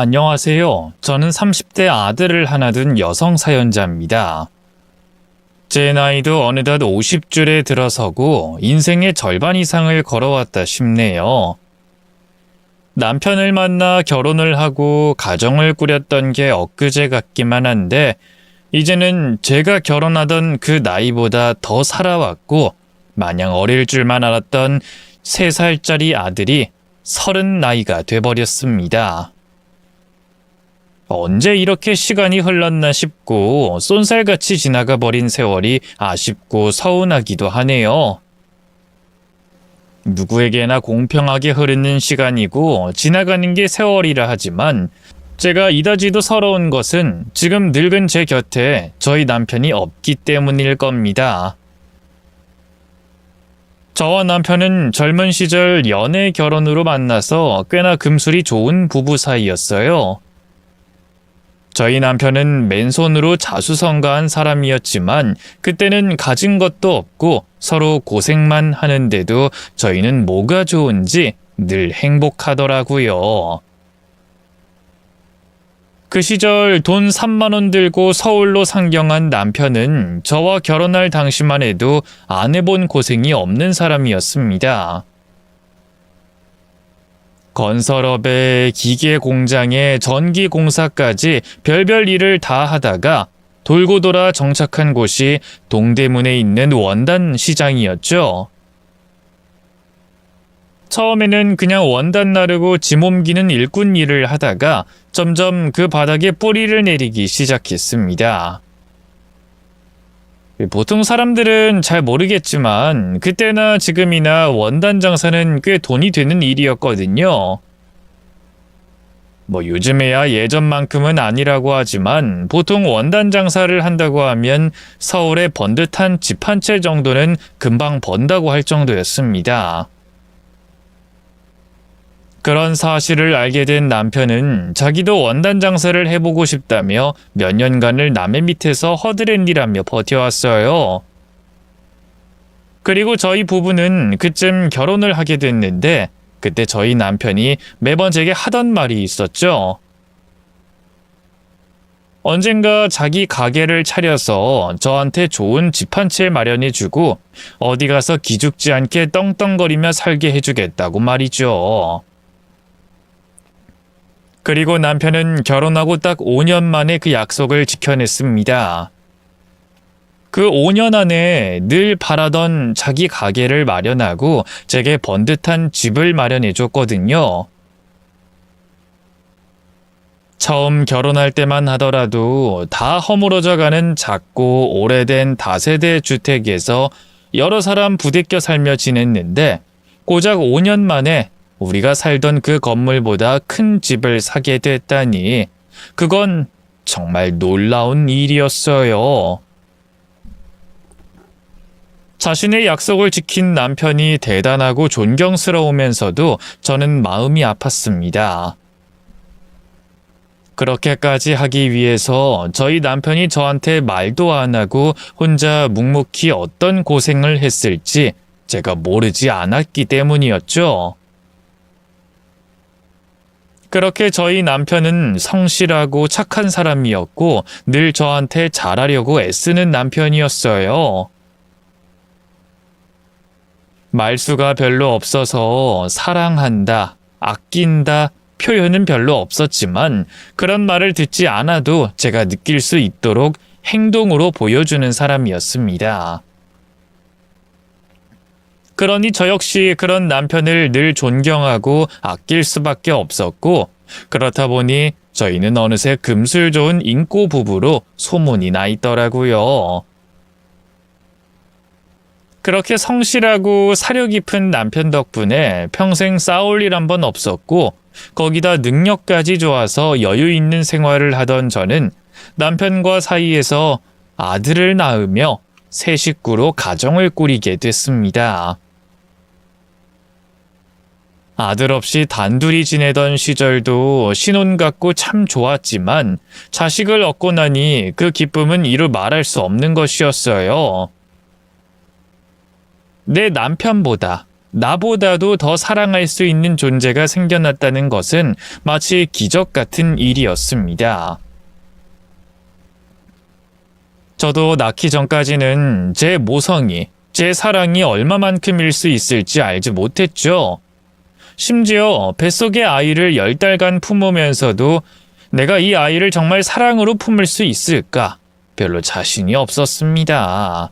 안녕하세요. 저는 30대 아들을 하나 둔 여성 사연자입니다. 제 나이도 어느덧 50줄에 들어서고 인생의 절반 이상을 걸어왔다 싶네요. 남편을 만나 결혼을 하고 가정을 꾸렸던 게 엊그제 같기만 한데 이제는 제가 결혼하던 그 나이보다 더 살아왔고 마냥 어릴 줄만 알았던 3살짜리 아들이 30 나이가 돼버렸습니다. 언제 이렇게 시간이 흘렀나 싶고 쏜살같이 지나가 버린 세월이 아쉽고 서운하기도 하네요. 누구에게나 공평하게 흐르는 시간이고 지나가는 게 세월이라 하지만 제가 이다지도 서러운 것은 지금 늙은 제 곁에 저희 남편이 없기 때문일 겁니다. 저와 남편은 젊은 시절 연애 결혼으로 만나서 꽤나 금술이 좋은 부부 사이였어요. 저희 남편은 맨손으로 자수성가한 사람이었지만 그때는 가진 것도 없고 서로 고생만 하는데도 저희는 뭐가 좋은지 늘 행복하더라고요. 그 시절 돈 3만 원 들고 서울로 상경한 남편은 저와 결혼할 당시만 해도 안 해본 고생이 없는 사람이었습니다. 건설업에 기계 공장에 전기 공사까지 별별 일을 다 하다가 돌고 돌아 정착한 곳이 동대문에 있는 원단 시장이었죠. 처음에는 그냥 원단 나르고 짐 옮기는 일꾼 일을 하다가 점점 그 바닥에 뿌리를 내리기 시작했습니다. 보통 사람들은 잘 모르겠지만 그때나 지금이나 원단 장사는 꽤 돈이 되는 일이었거든요. 요즘에야 예전만큼은 아니라고 하지만 보통 원단 장사를 한다고 하면 서울에 번듯한 집 한 채 정도는 금방 번다고 할 정도였습니다. 그런 사실을 알게 된 남편은 자기도 원단 장사를 해보고 싶다며 몇 년간을 남의 밑에서 허드렛일하며 버텨왔어요. 그리고 저희 부부는 그쯤 결혼을 하게 됐는데 그때 저희 남편이 매번 제게 하던 말이 있었죠. 언젠가 자기 가게를 차려서 저한테 좋은 집 한 채 마련해주고 어디 가서 기죽지 않게 떵떵거리며 살게 해주겠다고 말이죠. 그리고 남편은 결혼하고 딱 5년 만에 그 약속을 지켜냈습니다. 그 5년 안에 늘 바라던 자기 가게를 마련하고 제게 번듯한 집을 마련해줬거든요. 처음 결혼할 때만 하더라도 다 허물어져가는 작고 오래된 다세대 주택에서 여러 사람 부대껴 살며 지냈는데 고작 5년 만에 우리가 살던 그 건물보다 큰 집을 사게 됐다니 그건 정말 놀라운 일이었어요. 자신의 약속을 지킨 남편이 대단하고 존경스러우면서도 저는 마음이 아팠습니다. 그렇게까지 하기 위해서 저희 남편이 저한테 말도 안 하고 혼자 묵묵히 어떤 고생을 했을지 제가 모르지 않았기 때문이었죠. 그렇게 저희 남편은 성실하고 착한 사람이었고 늘 저한테 잘하려고 애쓰는 남편이었어요. 말수가 별로 없어서 사랑한다, 아낀다 표현은 별로 없었지만 그런 말을 듣지 않아도 제가 느낄 수 있도록 행동으로 보여주는 사람이었습니다. 그러니 저 역시 그런 남편을 늘 존경하고 아낄 수밖에 없었고 그렇다 보니 저희는 어느새 금술 좋은 인꼬 부부로 소문이 나 있더라고요. 그렇게 성실하고 사려 깊은 남편 덕분에 평생 싸울 일 한 번 없었고 거기다 능력까지 좋아서 여유 있는 생활을 하던 저는 남편과 사이에서 아들을 낳으며 새 식구로 가정을 꾸리게 됐습니다. 아들 없이 단둘이 지내던 시절도 신혼 같고 참 좋았지만 자식을 얻고 나니 그 기쁨은 이루 말할 수 없는 것이었어요. 내 남편보다 나보다도 더 사랑할 수 있는 존재가 생겨났다는 것은 마치 기적 같은 일이었습니다. 저도 낳기 전까지는 제 모성이, 제 사랑이 얼마만큼일 수 있을지 알지 못했죠. 심지어 뱃속의 아이를 10달간 품으면서도 내가 이 아이를 정말 사랑으로 품을 수 있을까? 별로 자신이 없었습니다.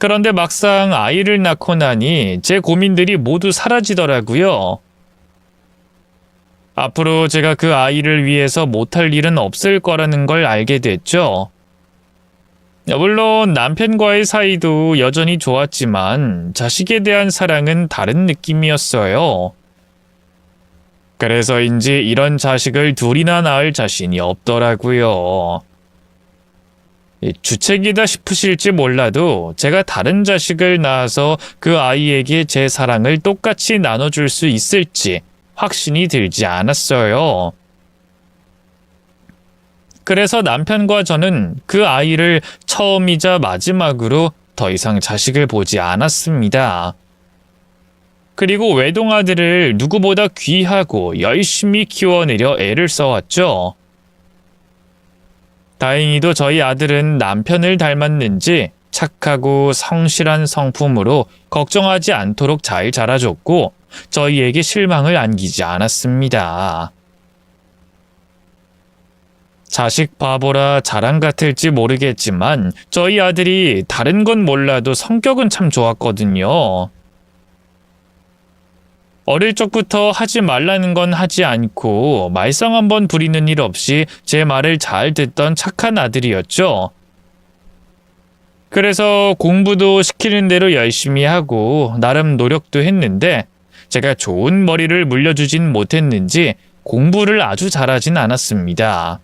그런데 막상 아이를 낳고 나니 제 고민들이 모두 사라지더라고요. 앞으로 제가 그 아이를 위해서 못할 일은 없을 거라는 걸 알게 됐죠. 물론 남편과의 사이도 여전히 좋았지만 자식에 대한 사랑은 다른 느낌이었어요. 그래서인지 이런 자식을 둘이나 낳을 자신이 없더라고요. 주책이다 싶으실지 몰라도 제가 다른 자식을 낳아서 그 아이에게 제 사랑을 똑같이 나눠줄 수 있을지 확신이 들지 않았어요. 그래서 남편과 저는 그 아이를 처음이자 마지막으로 더 이상 자식을 보지 않았습니다. 그리고 외동아들을 누구보다 귀하고 열심히 키워내려 애를 써왔죠. 다행히도 저희 아들은 남편을 닮았는지 착하고 성실한 성품으로 걱정하지 않도록 잘 자라줬고 저희에게 실망을 안기지 않았습니다. 자식 바보라 자랑 같을지 모르겠지만 저희 아들이 다른 건 몰라도 성격은 참 좋았거든요. 어릴 적부터 하지 말라는 건 하지 않고 말썽 한번 부리는 일 없이 제 말을 잘 듣던 착한 아들이었죠. 그래서 공부도 시키는 대로 열심히 하고 나름 노력도 했는데 제가 좋은 머리를 물려주진 못했는지 공부를 아주 잘하진 않았습니다.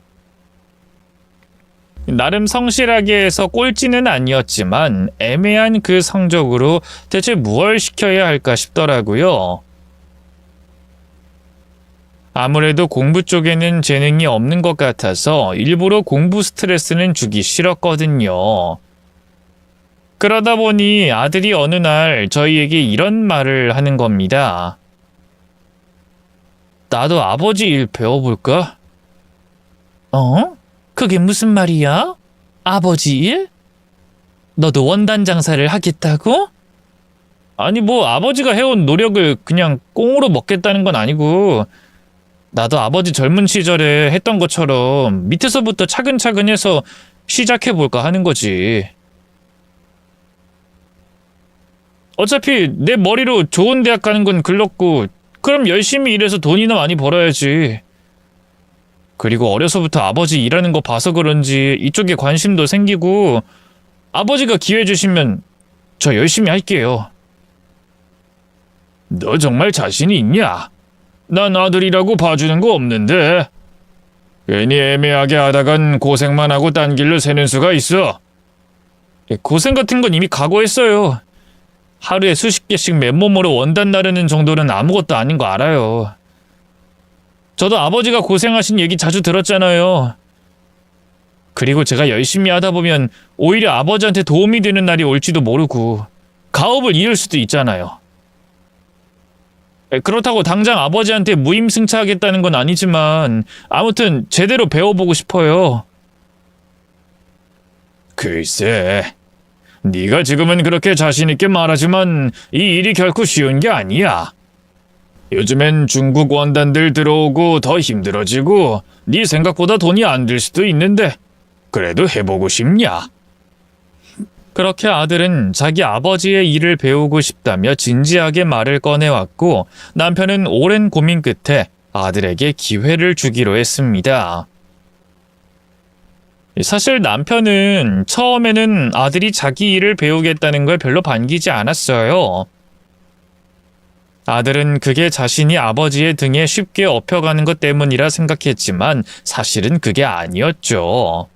나름 성실하게 해서 꼴찌는 아니었지만 애매한 그 성적으로 대체 무얼 시켜야 할까 싶더라고요. 아무래도 공부 쪽에는 재능이 없는 것 같아서 일부러 공부 스트레스는 주기 싫었거든요. 그러다 보니 아들이 어느 날 저희에게 이런 말을 하는 겁니다. 나도 아버지 일 배워볼까? 그게 무슨 말이야? 아버지 일? 너도 원단 장사를 하겠다고? 아니 아버지가 해온 노력을 그냥 꽁으로 먹겠다는 건 아니고 나도 아버지 젊은 시절에 했던 것처럼 밑에서부터 차근차근 해서 시작해볼까 하는 거지. 어차피 내 머리로 좋은 대학 가는 건 글렀고 그럼 열심히 일해서 돈이나 많이 벌어야지. 그리고 어려서부터 아버지 일하는 거 봐서 그런지 이쪽에 관심도 생기고 아버지가 기회 주시면 저 열심히 할게요. 너 정말 자신이 있냐? 난 아들이라고 봐주는 거 없는데. 괜히 애매하게 하다간 고생만 하고 딴 길로 새는 수가 있어. 고생 같은 건 이미 각오했어요. 하루에 수십 개씩 맨몸으로 원단 나르는 정도는 아무것도 아닌 거 알아요. 저도 아버지가 고생하신 얘기 자주 들었잖아요. 그리고 제가 열심히 하다 보면 오히려 아버지한테 도움이 되는 날이 올지도 모르고 가업을 이을 수도 있잖아요. 그렇다고 당장 아버지한테 무임승차하겠다는 건 아니지만 아무튼 제대로 배워보고 싶어요. 글쎄, 네가 지금은 그렇게 자신 있게 말하지만 이 일이 결코 쉬운 게 아니야. 요즘엔 중국 원단들 들어오고 더 힘들어지고 네 생각보다 돈이 안 들 수도 있는데 그래도 해보고 싶냐? 그렇게 아들은 자기 아버지의 일을 배우고 싶다며 진지하게 말을 꺼내왔고 남편은 오랜 고민 끝에 아들에게 기회를 주기로 했습니다. 사실 남편은 처음에는 아들이 자기 일을 배우겠다는 걸 별로 반기지 않았어요. 아들은 그게 자신이 아버지의 등에 쉽게 업혀가는 것 때문이라 생각했지만 사실은 그게 아니었죠.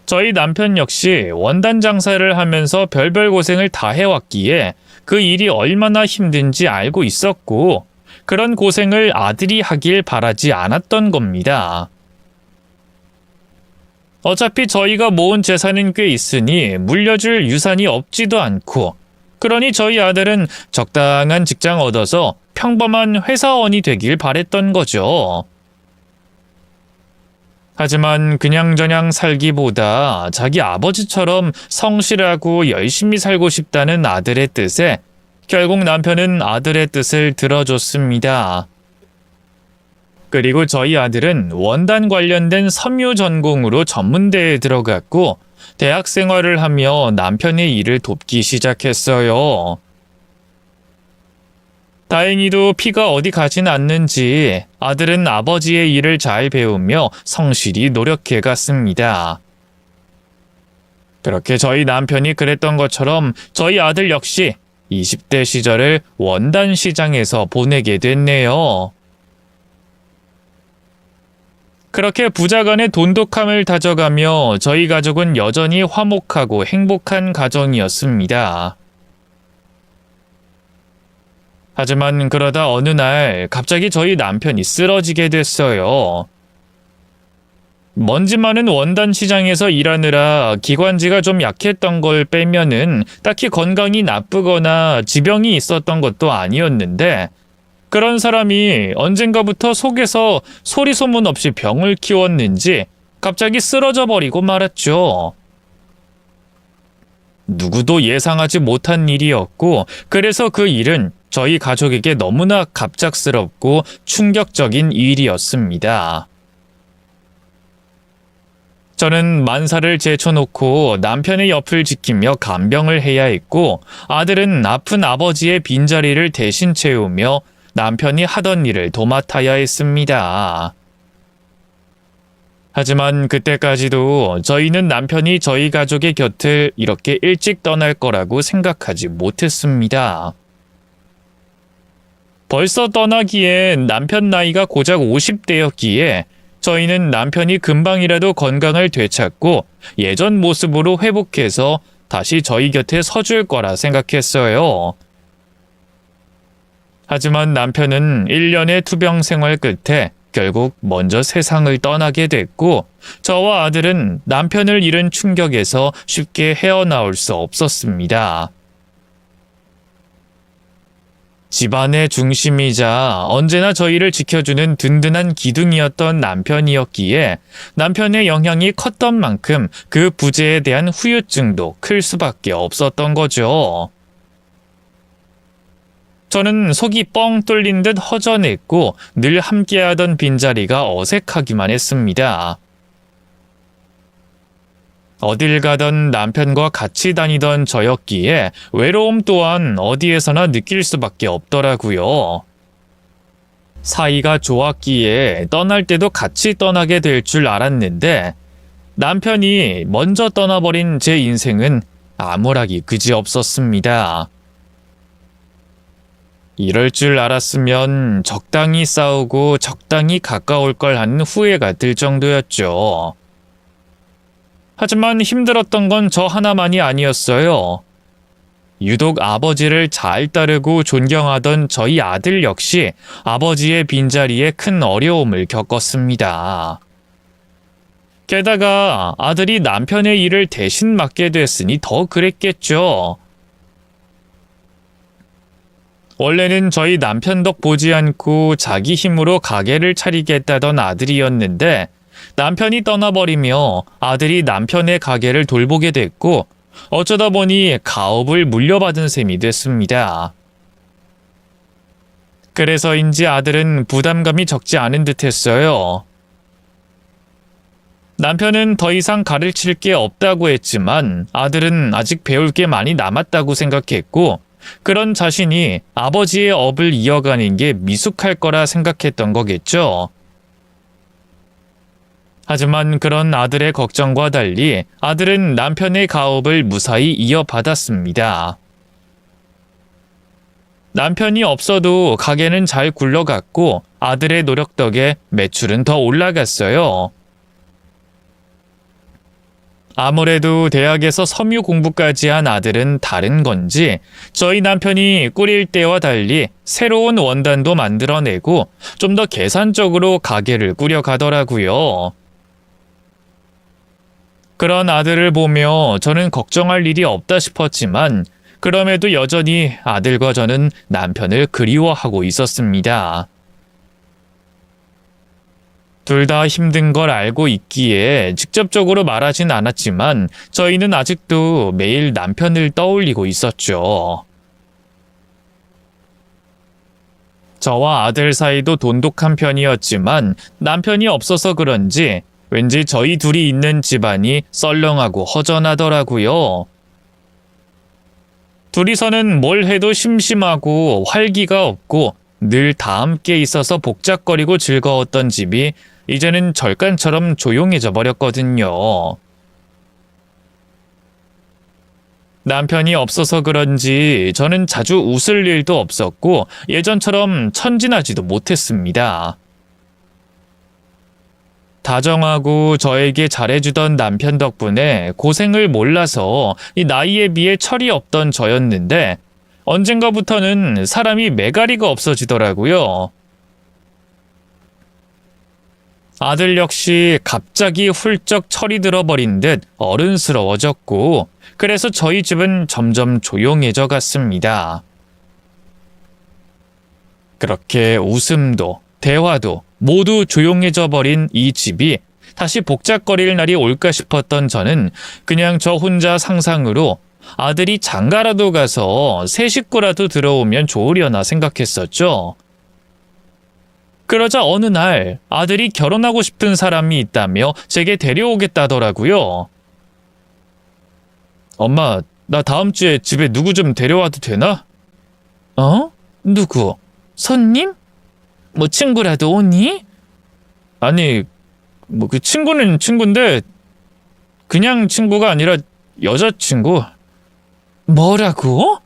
저희 남편 역시 원단 장사를 하면서 별별 고생을 다 해왔기에 그 일이 얼마나 힘든지 알고 있었고 그런 고생을 아들이 하길 바라지 않았던 겁니다. 어차피 저희가 모은 재산은 꽤 있으니 물려줄 유산이 없지도 않고 그러니 저희 아들은 적당한 직장 얻어서 평범한 회사원이 되길 바랬던 거죠. 하지만 그냥저냥 살기보다 자기 아버지처럼 성실하고 열심히 살고 싶다는 아들의 뜻에 결국 남편은 아들의 뜻을 들어줬습니다. 그리고 저희 아들은 원단 관련된 섬유 전공으로 전문대에 들어갔고 대학 생활을 하며 남편의 일을 돕기 시작했어요. 다행히도 피가 어디 가진 않는지 아들은 아버지의 일을 잘 배우며 성실히 노력해 갔습니다. 그렇게 저희 남편이 그랬던 것처럼 저희 아들 역시 20대 시절을 원단 시장에서 보내게 됐네요. 그렇게 부자간의 돈독함을 다져가며 저희 가족은 여전히 화목하고 행복한 가정이었습니다. 하지만 그러다 어느 날 갑자기 저희 남편이 쓰러지게 됐어요. 먼지 많은 원단 시장에서 일하느라 기관지가 좀 약했던 걸 빼면은 딱히 건강이 나쁘거나 지병이 있었던 것도 아니었는데 그런 사람이 언젠가부터 속에서 소리 소문 없이 병을 키웠는지 갑자기 쓰러져 버리고 말았죠. 누구도 예상하지 못한 일이었고 그래서 그 일은 저희 가족에게 너무나 갑작스럽고 충격적인 일이었습니다. 저는 만사를 제쳐놓고 남편의 옆을 지키며 간병을 해야 했고 아들은 아픈 아버지의 빈자리를 대신 채우며 남편이 하던 일을 도맡아야 했습니다. 하지만 그때까지도 저희는 남편이 저희 가족의 곁을 이렇게 일찍 떠날 거라고 생각하지 못했습니다. 벌써 떠나기엔 남편 나이가 고작 50대였기에 저희는 남편이 금방이라도 건강을 되찾고 예전 모습으로 회복해서 다시 저희 곁에 서줄 거라 생각했어요. 하지만 남편은 1년의 투병 생활 끝에 결국 먼저 세상을 떠나게 됐고 저와 아들은 남편을 잃은 충격에서 쉽게 헤어나올 수 없었습니다. 집안의 중심이자 언제나 저희를 지켜주는 든든한 기둥이었던 남편이었기에 남편의 영향이 컸던 만큼 그 부재에 대한 후유증도 클 수밖에 없었던 거죠. 저는 속이 뻥 뚫린 듯 허전했고 늘 함께하던 빈자리가 어색하기만 했습니다. 어딜 가던 남편과 같이 다니던 저였기에 외로움 또한 어디에서나 느낄 수밖에 없더라고요. 사이가 좋았기에 떠날 때도 같이 떠나게 될 줄 알았는데 남편이 먼저 떠나버린 제 인생은 암울하기 그지없었습니다. 이럴 줄 알았으면 적당히 싸우고 적당히 가까울 걸 하는 후회가 들 정도였죠. 하지만 힘들었던 건 저 하나만이 아니었어요. 유독 아버지를 잘 따르고 존경하던 저희 아들 역시 아버지의 빈자리에 큰 어려움을 겪었습니다. 게다가 아들이 남편의 일을 대신 맡게 됐으니 더 그랬겠죠. 원래는 저희 남편 덕 보지 않고 자기 힘으로 가게를 차리겠다던 아들이었는데 남편이 떠나버리며 아들이 남편의 가게를 돌보게 됐고 어쩌다 보니 가업을 물려받은 셈이 됐습니다. 그래서인지 아들은 부담감이 적지 않은 듯 했어요. 남편은 더 이상 가르칠 게 없다고 했지만 아들은 아직 배울 게 많이 남았다고 생각했고 그런 자신이 아버지의 업을 이어가는 게 미숙할 거라 생각했던 거겠죠. 하지만 그런 아들의 걱정과 달리 아들은 남편의 가업을 무사히 이어받았습니다. 남편이 없어도 가게는 잘 굴러갔고 아들의 노력 덕에 매출은 더 올라갔어요. 아무래도 대학에서 섬유 공부까지 한 아들은 다른 건지 저희 남편이 꾸릴 때와 달리 새로운 원단도 만들어내고 좀 더 계산적으로 가게를 꾸려가더라고요. 그런 아들을 보며 저는 걱정할 일이 없다 싶었지만 그럼에도 여전히 아들과 저는 남편을 그리워하고 있었습니다. 둘 다 힘든 걸 알고 있기에 직접적으로 말하진 않았지만 저희는 아직도 매일 남편을 떠올리고 있었죠. 저와 아들 사이도 돈독한 편이었지만 남편이 없어서 그런지 왠지 저희 둘이 있는 집안이 썰렁하고 허전하더라고요. 둘이서는 뭘 해도 심심하고 활기가 없고 늘 다 함께 있어서 복작거리고 즐거웠던 집이 이제는 절간처럼 조용해져 버렸거든요. 남편이 없어서 그런지 저는 자주 웃을 일도 없었고 예전처럼 천진하지도 못했습니다. 다정하고 저에게 잘해주던 남편 덕분에 고생을 몰라서 이 나이에 비해 철이 없던 저였는데 언젠가부터는 사람이 매가리가 없어지더라고요. 아들 역시 갑자기 훌쩍 철이 들어버린 듯 어른스러워졌고 그래서 저희 집은 점점 조용해져 갔습니다. 그렇게 웃음도 대화도 모두 조용해져 버린 이 집이 다시 복작거릴 날이 올까 싶었던 저는 그냥 저 혼자 상상으로 아들이 장가라도 가서 새 식구라도 들어오면 좋으려나 생각했었죠. 그러자 어느 날 아들이 결혼하고 싶은 사람이 있다며 제게 데려오겠다더라고요. 엄마, 나 다음 주에 집에 누구 좀 데려와도 되나? 누구? 손님? 뭐 친구라도 오니? 아니, 뭐 그 친구는 친구인데 그냥 친구가 아니라 여자친구. 뭐라고?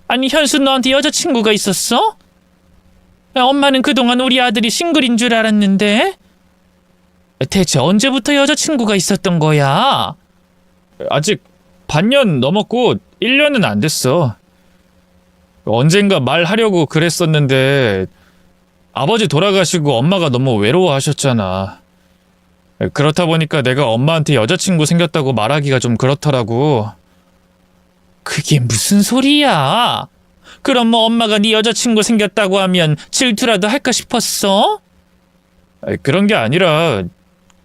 아니 현수 너한테 여자친구가 있었어? 엄마는 그동안 우리 아들이 싱글인 줄 알았는데 대체 언제부터 여자친구가 있었던 거야? 아직 반년 넘었고 1년은 안 됐어. 언젠가 말하려고 그랬었는데 아버지 돌아가시고 엄마가 너무 외로워하셨잖아. 그렇다 보니까 내가 엄마한테 여자친구 생겼다고 말하기가 좀 그렇더라고. 그게 무슨 소리야? 그럼 뭐 엄마가 네 여자친구 생겼다고 하면 질투라도 할까 싶었어? 그런 게 아니라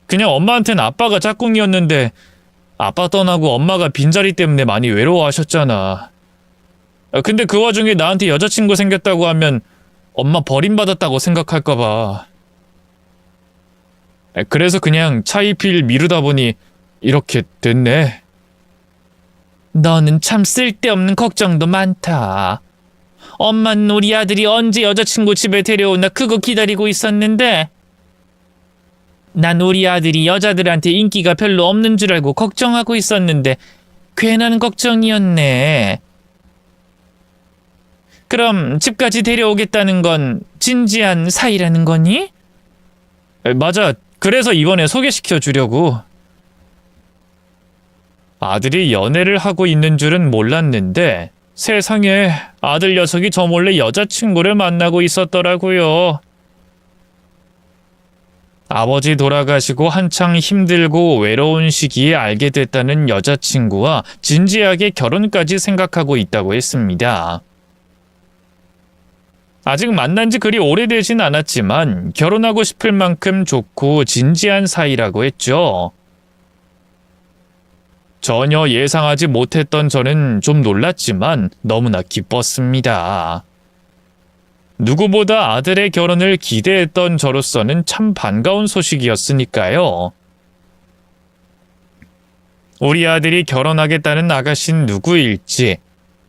그냥 엄마한테는 아빠가 짝꿍이었는데 아빠 떠나고 엄마가 빈자리 때문에 많이 외로워하셨잖아. 근데 그 와중에 나한테 여자친구 생겼다고 하면 엄마 버림받았다고 생각할까 봐. 그래서 그냥 차이필 미루다 보니 이렇게 됐네. 너는 참 쓸데없는 걱정도 많다. 엄마는 우리 아들이 언제 여자친구 집에 데려오나 그거 기다리고 있었는데 난 우리 아들이 여자들한테 인기가 별로 없는 줄 알고 걱정하고 있었는데 괜한 걱정이었네. 그럼 집까지 데려오겠다는 건 진지한 사이라는 거니? 맞아. 그래서 이번에 소개시켜 주려고. 아들이 연애를 하고 있는 줄은 몰랐는데 세상에 아들 녀석이 저 몰래 여자친구를 만나고 있었더라고요. 아버지 돌아가시고 한창 힘들고 외로운 시기에 알게 됐다는 여자친구와 진지하게 결혼까지 생각하고 있다고 했습니다. 아직 만난 지 그리 오래되진 않았지만 결혼하고 싶을 만큼 좋고 진지한 사이라고 했죠. 전혀 예상하지 못했던 저는 좀 놀랐지만 너무나 기뻤습니다. 누구보다 아들의 결혼을 기대했던 저로서는 참 반가운 소식이었으니까요. 우리 아들이 결혼하겠다는 아가씨는 누구일지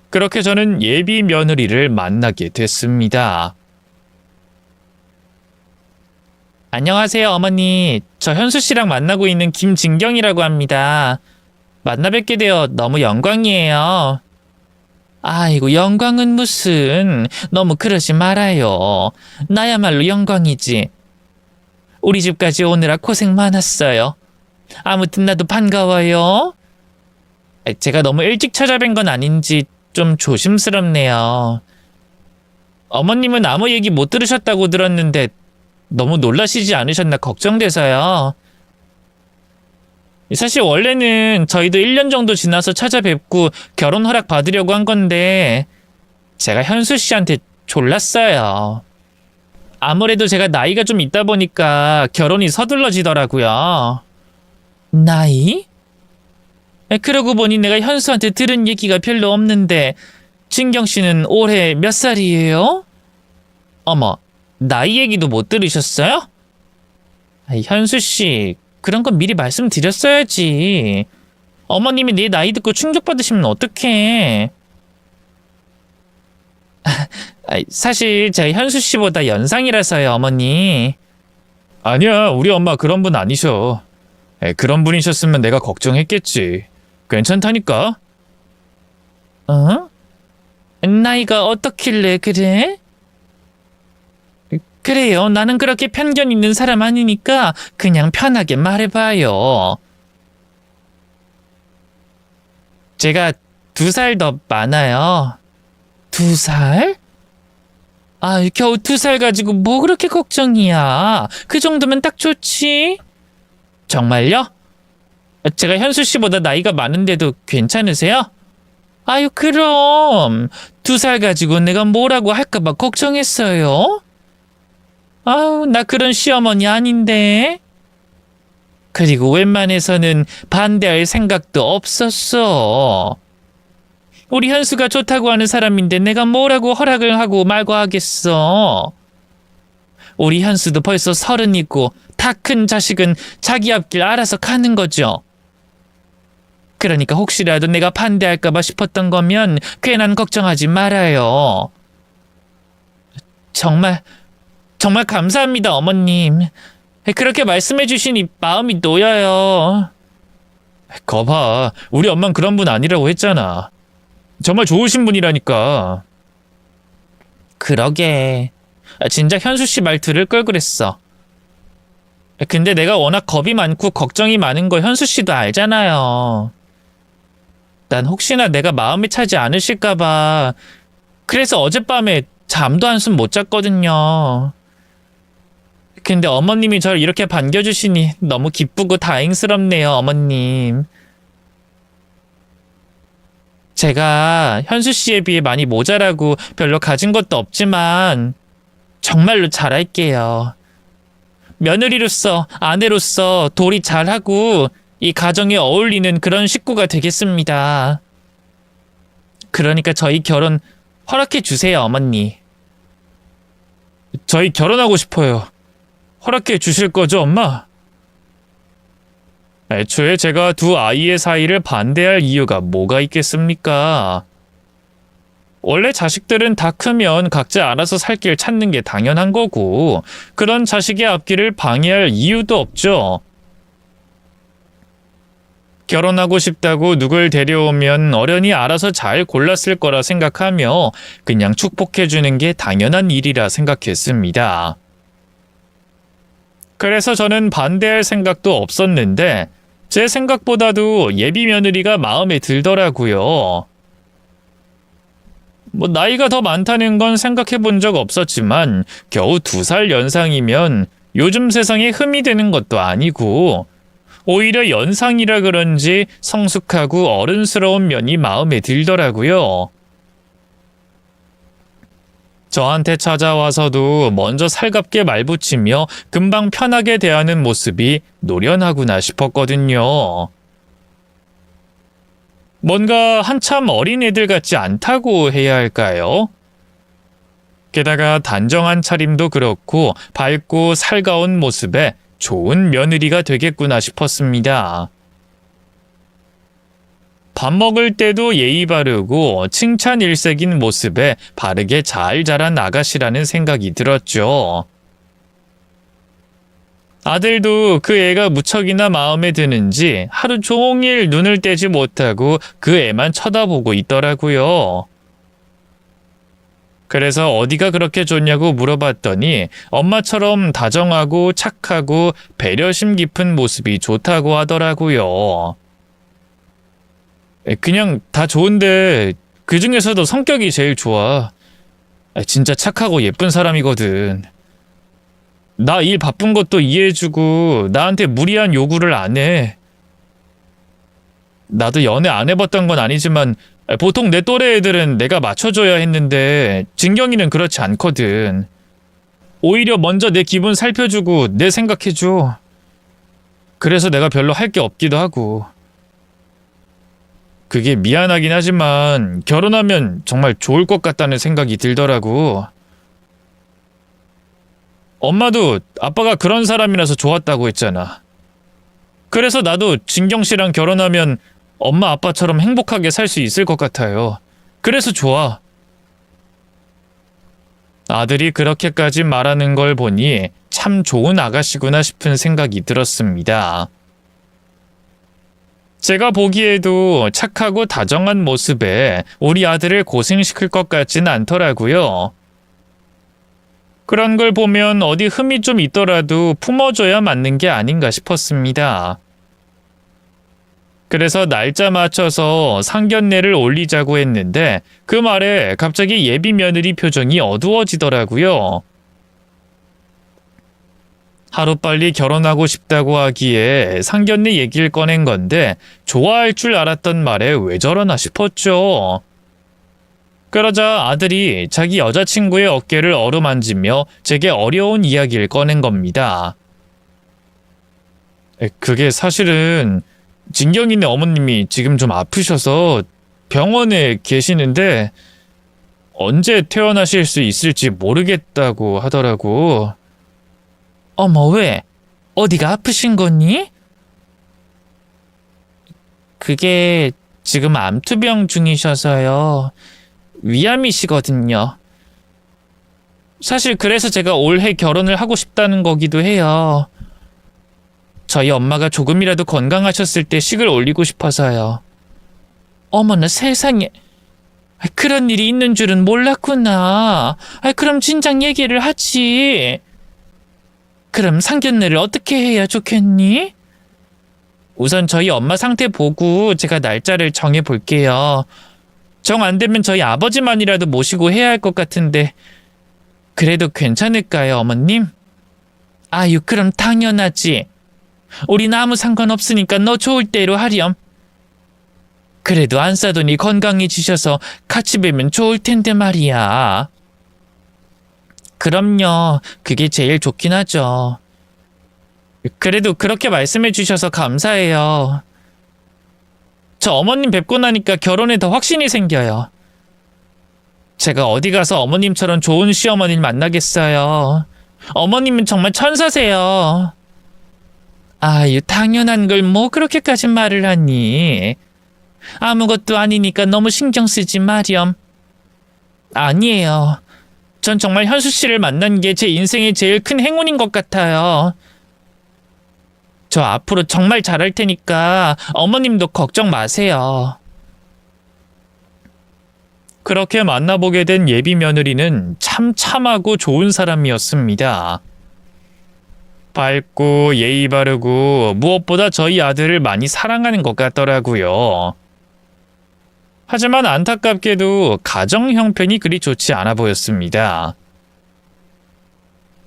그렇게 저는 예비 며느리를 만나게 됐습니다. 안녕하세요, 어머니. 저 현수 씨랑 만나고 있는 김진경이라고 합니다. 만나 뵙게 되어 너무 영광이에요. 아이고, 영광은 무슨. 너무 그러지 말아요. 나야말로 영광이지. 우리 집까지 오느라 고생 많았어요. 아무튼 나도 반가워요. 제가 너무 일찍 찾아뵌 건 아닌지 좀 조심스럽네요. 어머님은 아무 얘기 못 들으셨다고 들었는데 너무 놀라시지 않으셨나 걱정돼서요. 사실 원래는 저희도 1년 정도 지나서 찾아뵙고 결혼 허락 받으려고 한 건데 제가 현수 씨한테 졸랐어요. 아무래도 제가 나이가 좀 있다 보니까 결혼이 서둘러지더라고요. 나이? 그러고 보니 내가 현수한테 들은 얘기가 별로 없는데 진경 씨는 올해 몇 살이에요? 어머, 나이 얘기도 못 들으셨어요? 현수 씨, 그런 건 미리 말씀드렸어야지. 어머님이 내 나이 듣고 충격받으시면 어떡해. 사실 제가 현수 씨보다 연상이라서요, 어머니. 아니야, 우리 엄마 그런 분 아니셔. 그런 분이셨으면 내가 걱정했겠지. 괜찮다니까? 어? 나이가 어떻길래 그래? 그래요. 나는 그렇게 편견 있는 사람 아니니까 그냥 편하게 말해봐요. 제가 2살 더 많아요. 2살? 아, 겨우 2살 가지고 뭐 그렇게 걱정이야. 그 정도면 딱 좋지. 정말요? 제가 현수 씨보다 나이가 많은데도 괜찮으세요? 아유, 그럼 2살 가지고 내가 뭐라고 할까봐 걱정했어요. 아우, 나 그런 시어머니 아닌데. 그리고 웬만해서는 반대할 생각도 없었어. 우리 현수가 좋다고 하는 사람인데 내가 뭐라고 허락을 하고 말고 하겠어. 우리 현수도 벌써 30이고 다 큰 자식은 자기 앞길 알아서 가는 거죠. 그러니까 혹시라도 내가 반대할까봐 싶었던 거면 괜한 걱정하지 말아요. 정말 감사합니다, 어머님. 그렇게 말씀해 주시니 마음이 놓여요. 거봐, 우리 엄만 그런 분 아니라고 했잖아. 정말 좋으신 분이라니까. 그러게. 진작 현수 씨 말 들을 걸 그랬어. 근데 내가 워낙 겁이 많고 걱정이 많은 거 현수 씨도 알잖아요. 난 혹시나 내가 마음이 차지 않으실까봐 그래서 어젯밤에 잠도 한숨 못 잤거든요. 근데 어머님이 저를 이렇게 반겨주시니 너무 기쁘고 다행스럽네요, 어머님. 제가 현수 씨에 비해 많이 모자라고 별로 가진 것도 없지만 정말로 잘할게요. 며느리로서, 아내로서 도리 잘하고 이 가정에 어울리는 그런 식구가 되겠습니다. 그러니까 저희 결혼 허락해 주세요, 어머니. 저희 결혼하고 싶어요. 허락해 주실 거죠, 엄마? 애초에 제가 2 아이의 사이를 반대할 이유가 뭐가 있겠습니까? 원래 자식들은 다 크면 각자 알아서 살 길 찾는 게 당연한 거고 그런 자식의 앞길을 방해할 이유도 없죠. 결혼하고 싶다고 누굴 데려오면 어련히 알아서 잘 골랐을 거라 생각하며 그냥 축복해주는 게 당연한 일이라 생각했습니다. 그래서 저는 반대할 생각도 없었는데 제 생각보다도 예비 며느리가 마음에 들더라고요. 나이가 더 많다는 건 생각해 본 적 없었지만 겨우 2살 연상이면 요즘 세상에 흠이 되는 것도 아니고 오히려 연상이라 그런지 성숙하고 어른스러운 면이 마음에 들더라고요. 저한테 찾아와서도 먼저 살갑게 말붙이며 금방 편하게 대하는 모습이 노련하구나 싶었거든요. 뭔가 한참 어린애들 같지 않다고 해야 할까요? 게다가 단정한 차림도 그렇고 밝고 살가운 모습에 좋은 며느리가 되겠구나 싶었습니다. 밥 먹을 때도 예의 바르고 칭찬 일색인 모습에 바르게 잘 자란 아가씨라는 생각이 들었죠. 아들도 그 애가 무척이나 마음에 드는지 하루 종일 눈을 떼지 못하고 그 애만 쳐다보고 있더라고요. 그래서 어디가 그렇게 좋냐고 물어봤더니 엄마처럼 다정하고 착하고 배려심 깊은 모습이 좋다고 하더라고요. 그냥 다 좋은데 그 중에서도 성격이 제일 좋아. 진짜 착하고 예쁜 사람이거든. 나 일 바쁜 것도 이해해주고 나한테 무리한 요구를 안 해. 나도 연애 안 해봤던 건 아니지만 보통 내 또래 애들은 내가 맞춰줘야 했는데 진경이는 그렇지 않거든. 오히려 먼저 내 기분 살펴주고 내 생각해줘. 그래서 내가 별로 할 게 없기도 하고. 그게 미안하긴 하지만 결혼하면 정말 좋을 것 같다는 생각이 들더라고. 엄마도 아빠가 그런 사람이라서 좋았다고 했잖아. 그래서 나도 진경 씨랑 결혼하면 엄마 아빠처럼 행복하게 살 수 있을 것 같아요. 그래서 좋아. 아들이 그렇게까지 말하는 걸 보니 참 좋은 아가씨구나 싶은 생각이 들었습니다. 제가 보기에도 착하고 다정한 모습에 우리 아들을 고생시킬 것 같진 않더라고요. 그런 걸 보면 어디 흠이 좀 있더라도 품어줘야 맞는 게 아닌가 싶었습니다. 그래서 날짜 맞춰서 상견례를 올리자고 했는데 그 말에 갑자기 예비 며느리 표정이 어두워지더라고요. 하루빨리 결혼하고 싶다고 하기에 상견례 얘기를 꺼낸 건데 좋아할 줄 알았던 말에 왜 저러나 싶었죠. 그러자 아들이 자기 여자친구의 어깨를 어루만지며 제게 어려운 이야기를 꺼낸 겁니다. 그게 사실은 진경이네 어머님이 지금 좀 아프셔서 병원에 계시는데 언제 퇴원하실 수 있을지 모르겠다고 하더라고. 어머, 왜? 어디가 아프신 거니? 그게 지금 암투병 중이셔서요. 위암이시거든요. 사실 그래서 제가 올해 결혼을 하고 싶다는 거기도 해요. 저희 엄마가 조금이라도 건강하셨을 때 식을 올리고 싶어서요. 어머나 세상에. 그런 일이 있는 줄은 몰랐구나. 그럼 진작 얘기를 하지. 그럼 상견례를 어떻게 해야 좋겠니? 우선 저희 엄마 상태 보고 제가 날짜를 정해 볼게요. 정 안 되면 저희 아버지만이라도 모시고 해야 할 것 같은데 그래도 괜찮을까요, 어머님? 아유, 그럼 당연하지. 우린 아무 상관없으니까 너 좋을 대로 하렴. 그래도 안 싸더니 건강해지셔서 같이 뵈면 좋을 텐데 말이야. 그럼요. 그게 제일 좋긴 하죠. 그래도 그렇게 말씀해 주셔서 감사해요. 저 어머님 뵙고 나니까 결혼에 더 확신이 생겨요. 제가 어디 가서 어머님처럼 좋은 시어머니를 만나겠어요. 어머님은 정말 천사세요. 아유, 당연한 걸 뭐 그렇게까지 말을 하니. 아무것도 아니니까 너무 신경 쓰지 마렴. 아니에요. 전 정말 현수 씨를 만난 게 제 인생의 제일 큰 행운인 것 같아요. 저 앞으로 정말 잘할 테니까 어머님도 걱정 마세요. 그렇게 만나보게 된 예비 며느리는 참 참하고 좋은 사람이었습니다. 밝고 예의 바르고 무엇보다 저희 아들을 많이 사랑하는 것 같더라고요. 하지만 안타깝게도 가정 형편이 그리 좋지 않아 보였습니다.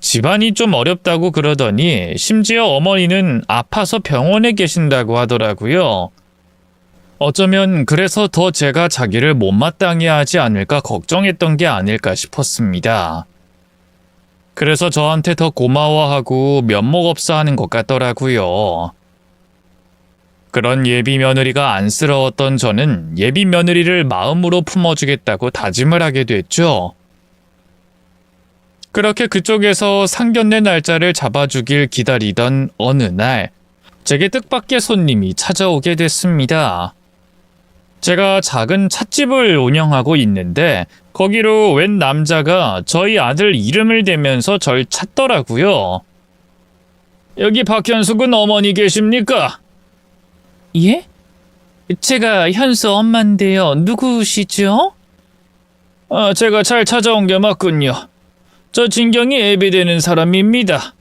집안이 좀 어렵다고 그러더니 심지어 어머니는 아파서 병원에 계신다고 하더라고요. 어쩌면 그래서 더 제가 자기를 못마땅해 하지 않을까 걱정했던 게 아닐까 싶었습니다. 그래서 저한테 더 고마워하고 면목 없어 하는 것 같더라고요. 그런 예비 며느리가 안쓰러웠던 저는 예비 며느리를 마음으로 품어주겠다고 다짐을 하게 됐죠. 그렇게 그쪽에서 상견례 날짜를 잡아주길 기다리던 어느 날, 제게 뜻밖의 손님이 찾아오게 됐습니다. 제가 작은 찻집을 운영하고 있는데 거기로 웬 남자가 저희 아들 이름을 대면서 절 찾더라고요. 여기 박현숙은 어머니 계십니까? 예? 제가 현수 엄마인데요. 누구시죠? 제가 잘 찾아온 게 맞군요. 저 진경이 애비되는 사람입니다.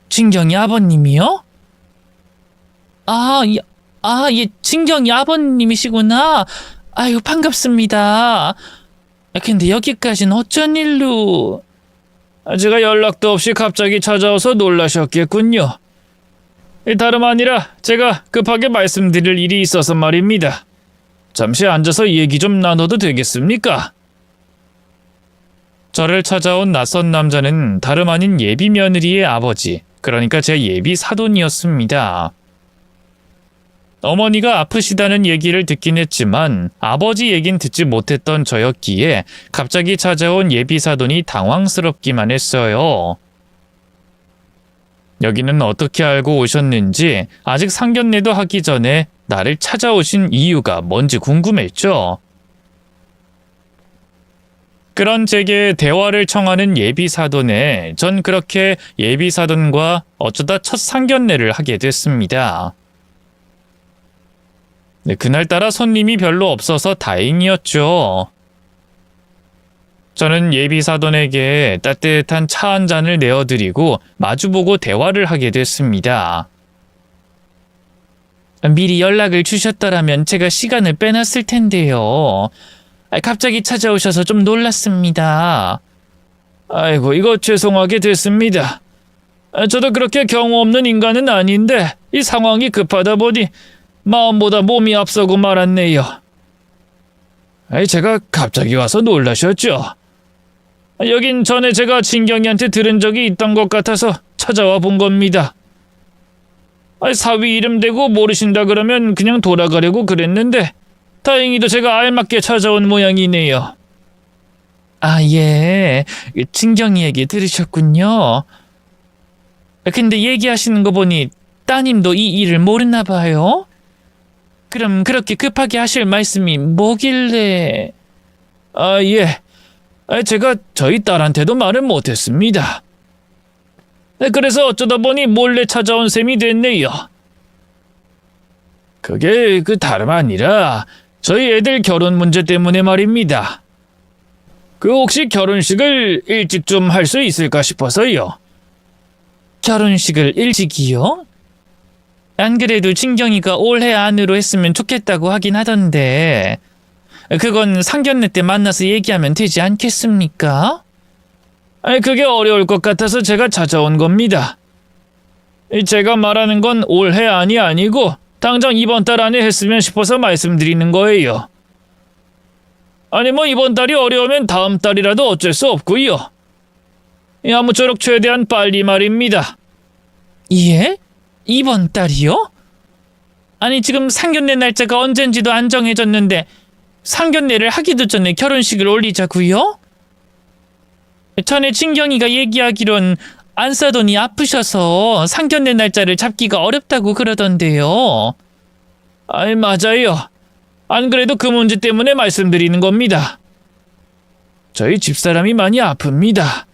진경이 아버님이요? 예, 진경이 아버님이시구나. 아유, 반갑습니다. 근데 여기까지는 어쩐 일로? 제가 연락도 없이 갑자기 찾아와서 놀라셨겠군요. 다름 아니라 제가 급하게 말씀드릴 일이 있어서 말입니다. 잠시 앉아서 얘기 좀 나눠도 되겠습니까? 저를 찾아온 낯선 남자는 다름 아닌 예비 며느리의 아버지, 그러니까 제 예비 사돈이었습니다. 어머니가 아프시다는 얘기를 듣긴 했지만 아버지 얘긴 듣지 못했던 저였기에 갑자기 찾아온 예비 사돈이 당황스럽기만 했어요. 여기는 어떻게 알고 오셨는지 아직 상견례도 하기 전에 나를 찾아오신 이유가 뭔지 궁금했죠. 그런 제게 대화를 청하는 예비 사돈에 전 그렇게 예비 사돈과 어쩌다 첫 상견례를 하게 됐습니다. 네, 그날따라 손님이 별로 없어서 다행이었죠. 저는 예비 사돈에게 따뜻한 차 한 잔을 내어드리고 마주보고 대화를 하게 됐습니다. 미리 연락을 주셨더라면 제가 시간을 빼놨을 텐데요. 갑자기 찾아오셔서 좀 놀랐습니다. 아이고, 이거 죄송하게 됐습니다. 저도 그렇게 경우 없는 인간은 아닌데 이 상황이 급하다 보니 마음보다 몸이 앞서고 말았네요. 제가 갑자기 와서 놀라셨죠? 여긴 전에 제가 진경이한테 들은 적이 있던 것 같아서 찾아와 본 겁니다. 사위 이름 대고 모르신다 그러면 그냥 돌아가려고 그랬는데 다행히도 제가 알맞게 찾아온 모양이네요. 아, 예. 진경이 얘기 들으셨군요. 근데 얘기하시는 거 보니 따님도 이 일을 모르나 봐요? 그럼 그렇게 급하게 하실 말씀이 뭐길래... 아, 예. 제가 저희 딸한테도 말을 못했습니다. 그래서 어쩌다 보니 몰래 찾아온 셈이 됐네요. 그게 다름 아니라 저희 애들 결혼 문제 때문에 말입니다. 혹시 결혼식을 일찍 좀 할 수 있을까 싶어서요. 결혼식을 일찍이요? 안 그래도 진경이가 올해 안으로 했으면 좋겠다고 하긴 하던데 그건 상견례 때 만나서 얘기하면 되지 않겠습니까? 그게 어려울 것 같아서 제가 찾아온 겁니다. 제가 말하는 건 올해 안이 아니고 당장 이번 달 안에 했으면 싶어서 말씀드리는 거예요. 아니 이번 달이 어려우면 다음 달이라도 어쩔 수 없고요. 아무쪼록 최대한 빨리 말입니다. 예? 이번 달이요? 아니 지금 상견례 날짜가 언젠지도 안 정해졌는데 상견례를 하기도 전에 결혼식을 올리자고요? 전에 진경이가 얘기하기론 안사돈이 아프셔서 상견례 날짜를 잡기가 어렵다고 그러던데요. 맞아요. 안 그래도 그 문제 때문에 말씀드리는 겁니다. 저희 집사람이 많이 아픕니다.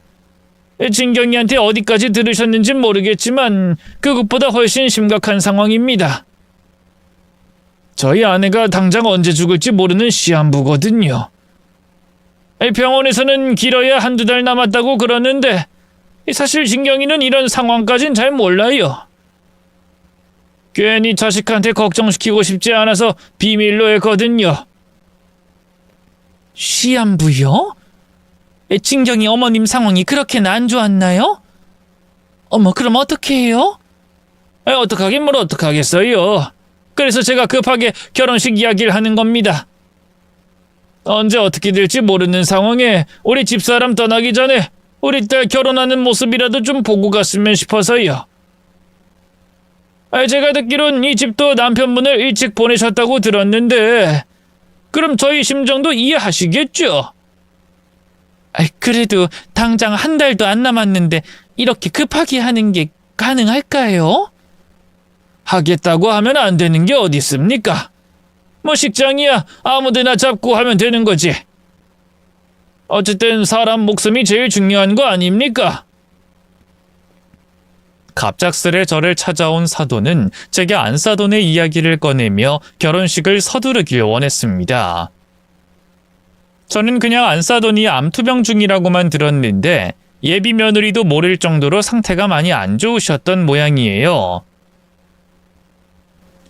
진경이한테 어디까지 들으셨는진 모르겠지만 그것보다 훨씬 심각한 상황입니다. 저희 아내가 당장 언제 죽을지 모르는 시한부거든요. 병원에서는 길어야 한두 달 남았다고 그러는데 사실 진경이는 이런 상황까진 잘 몰라요. 괜히 자식한테 걱정시키고 싶지 않아서 비밀로 했거든요. 시한부요? 진경이 어머님 상황이 그렇게나 안 좋았나요? 어머, 그럼 어떻게 해요? 어떡하긴 뭘 어떡하겠어요. 그래서 제가 급하게 결혼식 이야기를 하는 겁니다. 언제 어떻게 될지 모르는 상황에 우리 집사람 떠나기 전에 우리 딸 결혼하는 모습이라도 좀 보고 갔으면 싶어서요. 제가 듣기론 이 집도 남편분을 일찍 보내셨다고 들었는데 그럼 저희 심정도 이해하시겠죠? 그래도 당장 한 달도 안 남았는데 이렇게 급하게 하는 게 가능할까요? 하겠다고 하면 안 되는 게 어디 있습니까? 식장이야 아무데나 잡고 하면 되는 거지. 어쨌든 사람 목숨이 제일 중요한 거 아닙니까? 갑작스레 저를 찾아온 사돈은 제게 안사돈의 이야기를 꺼내며 결혼식을 서두르길 원했습니다. 저는 그냥 안사돈이 암투병 중이라고만 들었는데 예비 며느리도 모를 정도로 상태가 많이 안 좋으셨던 모양이에요.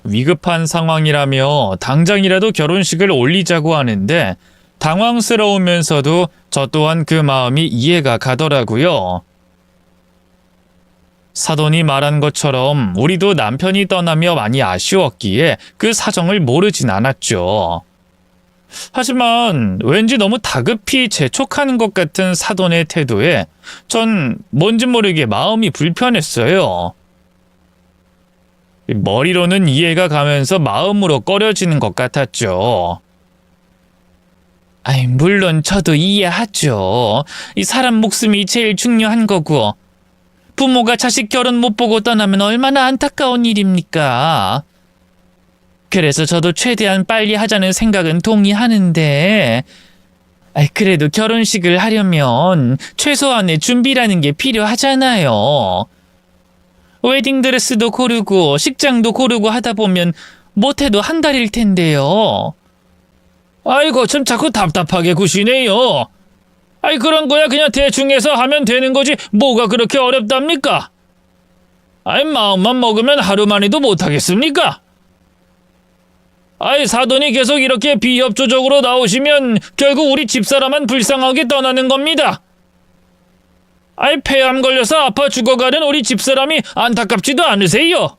위급한 상황이라며 당장이라도 결혼식을 올리자고 하는데 당황스러우면서도 저 또한 그 마음이 이해가 가더라고요. 사돈이 말한 것처럼 우리도 남편이 떠나며 많이 아쉬웠기에 그 사정을 모르진 않았죠. 하지만 왠지 너무 다급히 재촉하는 것 같은 사돈의 태도에 전 뭔지 모르게 마음이 불편했어요. 머리로는 이해가 가면서 마음으로 꺼려지는 것 같았죠. 물론 저도 이해하죠. 이 사람 목숨이 제일 중요한 거고, 부모가 자식 결혼 못 보고 떠나면 얼마나 안타까운 일입니까? 그래서 저도 최대한 빨리 하자는 생각은 동의하는데, 그래도 결혼식을 하려면 최소한의 준비라는 게 필요하잖아요. 웨딩드레스도 고르고 식장도 고르고 하다 보면 못해도 한 달일 텐데요. 아이고 참 자꾸 답답하게 구시네요. 그런 거야 그냥 대충 해서 하면 되는 거지 뭐가 그렇게 어렵답니까? 마음만 먹으면 하루 만에도 못하겠습니까? 사돈이 계속 이렇게 비협조적으로 나오시면 결국 우리 집사람만 불쌍하게 떠나는 겁니다. 폐암 걸려서 아파 죽어가는 우리 집사람이 안타깝지도 않으세요?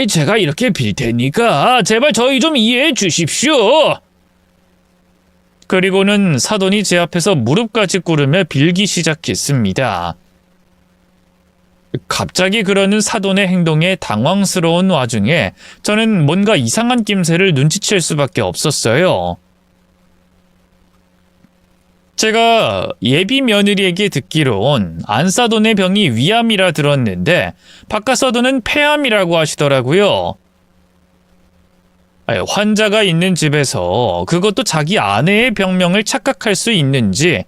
제가 이렇게 빌 테니까 제발 저희 좀 이해해 주십시오. 그리고는 사돈이 제 앞에서 무릎까지 꿇으며 빌기 시작했습니다. 갑자기 그러는 사돈의 행동에 당황스러운 와중에 저는 뭔가 이상한 낌새를 눈치챌 수밖에 없었어요. 제가 예비 며느리에게 듣기론 안사돈의 병이 위암이라 들었는데 바깥서도는 폐암이라고 하시더라고요. 환자가 있는 집에서 그것도 자기 아내의 병명을 착각할 수 있는지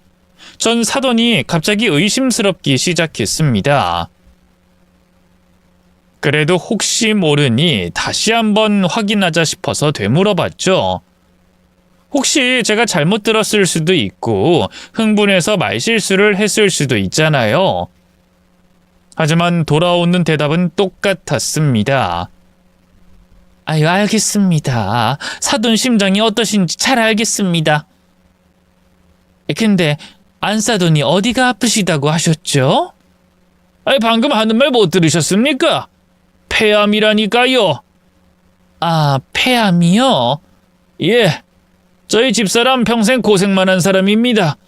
전 사돈이 갑자기 의심스럽기 시작했습니다. 그래도 혹시 모르니 다시 한번 확인하자 싶어서 되물어봤죠. 혹시 제가 잘못 들었을 수도 있고 흥분해서 말실수를 했을 수도 있잖아요. 하지만 돌아오는 대답은 똑같았습니다. 알겠습니다. 사돈 심정이 어떠신지 잘 알겠습니다. 근데 안사돈이 어디가 아프시다고 하셨죠? 방금 하는 말 못 들으셨습니까? 폐암이라니까요. 폐암이요? 예. 저희 집사람 평생 고생만 한 사람입니다.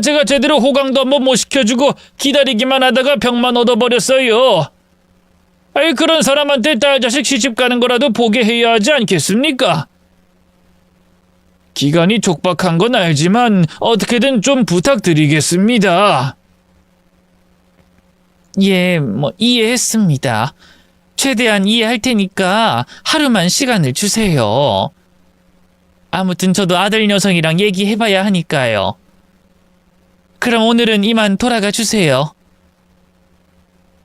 제가 제대로 호강도 한번 못 시켜주고 기다리기만 하다가 병만 얻어버렸어요. 그런 사람한테 딸 자식 시집 가는 거라도 보게 해야 하지 않겠습니까? 기간이 촉박한 건 알지만 어떻게든 좀 부탁드리겠습니다. 예, 이해했습니다. 최대한 이해할 테니까 하루만 시간을 주세요. 아무튼 저도 아들 녀석이랑 얘기해봐야 하니까요. 그럼 오늘은 이만 돌아가 주세요.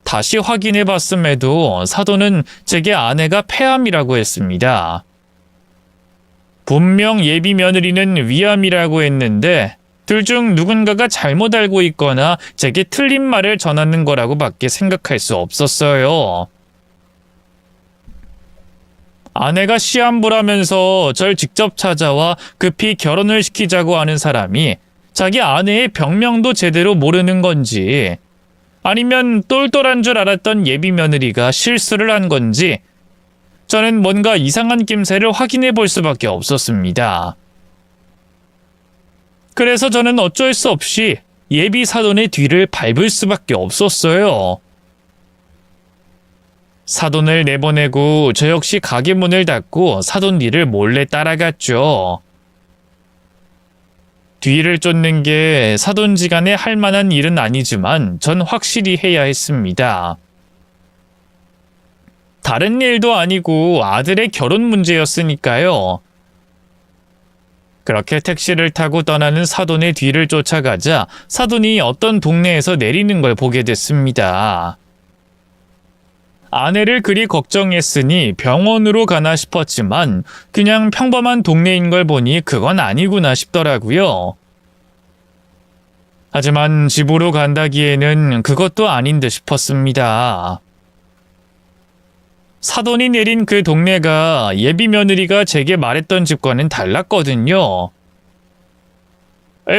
다시 확인해봤음에도 사돈은 제게 아내가 폐암이라고 했습니다. 분명 예비 며느리는 위암이라고 했는데 둘 중 누군가가 잘못 알고 있거나 제게 틀린 말을 전하는 거라고 밖에 생각할 수 없었어요. 아내가 시한부라면서 절 직접 찾아와 급히 결혼을 시키자고 하는 사람이 자기 아내의 병명도 제대로 모르는 건지 아니면 똘똘한 줄 알았던 예비 며느리가 실수를 한 건지 저는 뭔가 이상한 낌새를 확인해 볼 수밖에 없었습니다. 그래서 저는 어쩔 수 없이 예비 사돈의 뒤를 밟을 수밖에 없었어요. 사돈을 내보내고 저 역시 가게 문을 닫고 사돈 뒤를 몰래 따라갔죠. 뒤를 쫓는 게 사돈지간에 할 만한 일은 아니지만 전 확실히 해야 했습니다. 다른 일도 아니고 아들의 결혼 문제였으니까요. 그렇게 택시를 타고 떠나는 사돈의 뒤를 쫓아가자 사돈이 어떤 동네에서 내리는 걸 보게 됐습니다. 아내를 그리 걱정했으니 병원으로 가나 싶었지만 그냥 평범한 동네인 걸 보니 그건 아니구나 싶더라고요. 하지만 집으로 간다기에는 그것도 아닌 듯 싶었습니다. 사돈이 내린 그 동네가 예비 며느리가 제게 말했던 집과는 달랐거든요.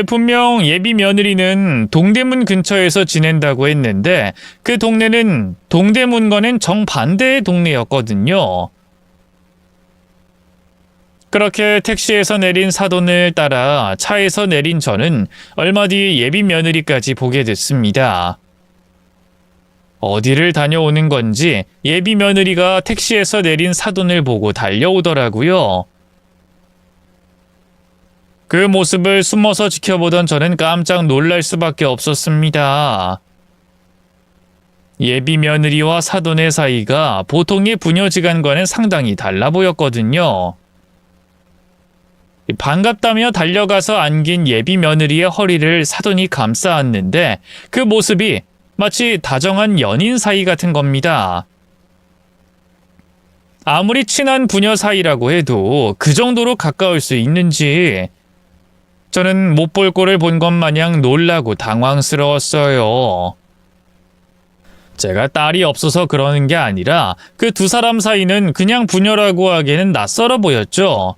분명 예비 며느리는 동대문 근처에서 지낸다고 했는데 그 동네는 동대문과는 정반대의 동네였거든요. 그렇게 택시에서 내린 사돈을 따라 차에서 내린 저는 얼마 뒤 예비 며느리까지 보게 됐습니다. 어디를 다녀오는 건지 예비 며느리가 택시에서 내린 사돈을 보고 달려오더라고요. 그 모습을 숨어서 지켜보던 저는 깜짝 놀랄 수밖에 없었습니다. 예비 며느리와 사돈의 사이가 보통의 부녀지간과는 상당히 달라 보였거든요. 반갑다며 달려가서 안긴 예비 며느리의 허리를 사돈이 감싸 안는데 그 모습이 마치 다정한 연인 사이 같은 겁니다. 아무리 친한 부녀 사이라고 해도 그 정도로 가까울 수 있는지 저는 못 볼 꼴을 본 것 마냥 놀라고 당황스러웠어요. 제가 딸이 없어서 그러는 게 아니라 그 두 사람 사이는 그냥 부녀라고 하기에는 낯설어 보였죠.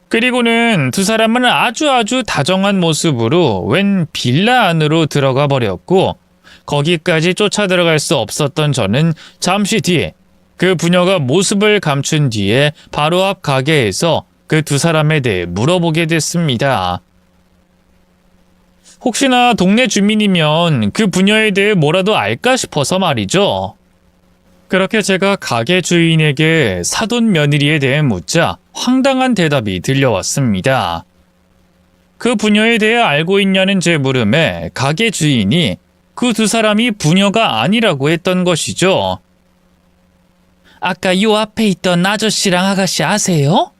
그리고는 두 사람은 아주 다정한 모습으로 웬 빌라 안으로 들어가 버렸고 거기까지 쫓아 들어갈 수 없었던 저는 잠시 뒤에 그 부녀가 모습을 감춘 뒤에 바로 앞 가게에서 그 두 사람에 대해 물어보게 됐습니다. 혹시나 동네 주민이면 그 부녀에 대해 뭐라도 알까 싶어서 말이죠. 그렇게 제가 가게 주인에게 사돈 며느리에 대해 묻자 황당한 대답이 들려왔습니다. 그 부녀에 대해 알고 있냐는 제 물음에 가게 주인이 그 두 사람이 부녀가 아니라고 했던 것이죠. 아까 요 앞에 있던 아저씨랑 아가씨 아세요?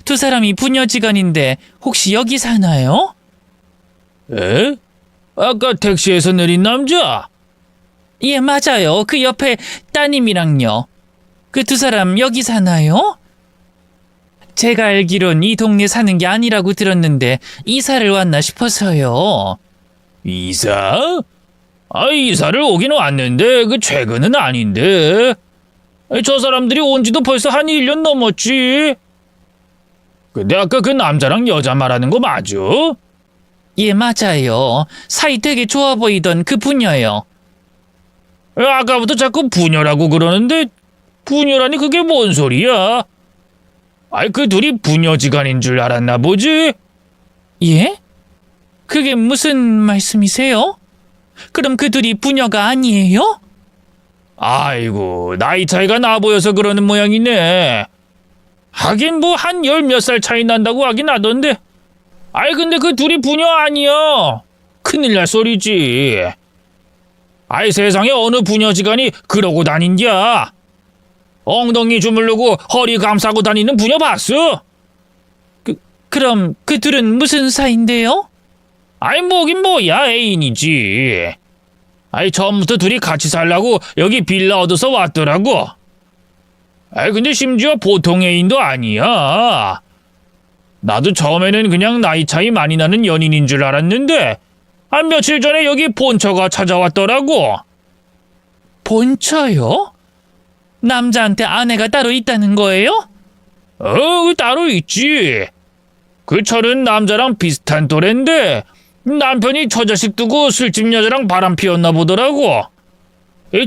두 사람이 부녀지간인데 혹시 여기 사나요? 에? 아까 택시에서 내린 남자? 예, 맞아요. 그 옆에 따님이랑요. 그 두 사람 여기 사나요? 제가 알기론 이 동네 사는 게 아니라고 들었는데 이사를 왔나 싶어서요. 이사? 이사를 오긴 왔는데 최근은 아닌데. 저 사람들이 온 지도 벌써 한 1년 넘었지. 근데 아까 그 남자랑 여자 말하는 거 맞아? 예, 맞아요. 사이 되게 좋아 보이던 그 부녀요. 아까부터 자꾸 부녀라고 그러는데 부녀라니 그게 뭔 소리야? 그 둘이 부녀지간인 줄 알았나 보지? 예? 그게 무슨 말씀이세요? 그럼 그 둘이 부녀가 아니에요? 아이고, 나이 차이가 나 보여서 그러는 모양이네. 하긴 뭐 한 열 몇 살 차이 난다고 하긴 하던데. 근데 그 둘이 부녀 아니야. 큰일 날 소리지. 세상에 어느 부녀지간이 그러고 다닌겨? 엉덩이 주물르고 허리 감싸고 다니는 부녀 봤어? 그럼 그 둘은 무슨 사이인데요? 뭐긴 뭐야, 애인이지. 처음부터 둘이 같이 살라고 여기 빌라 얻어서 왔더라고. 근데 심지어 보통 애인도 아니야. 나도 처음에는 그냥 나이 차이 많이 나는 연인인 줄 알았는데 며칠 전에 여기 본처가 찾아왔더라고. 본처요? 남자한테 아내가 따로 있다는 거예요? 따로 있지. 그 철은 남자랑 비슷한 또래인데 남편이 처자식 두고 술집 여자랑 바람 피웠나 보더라고.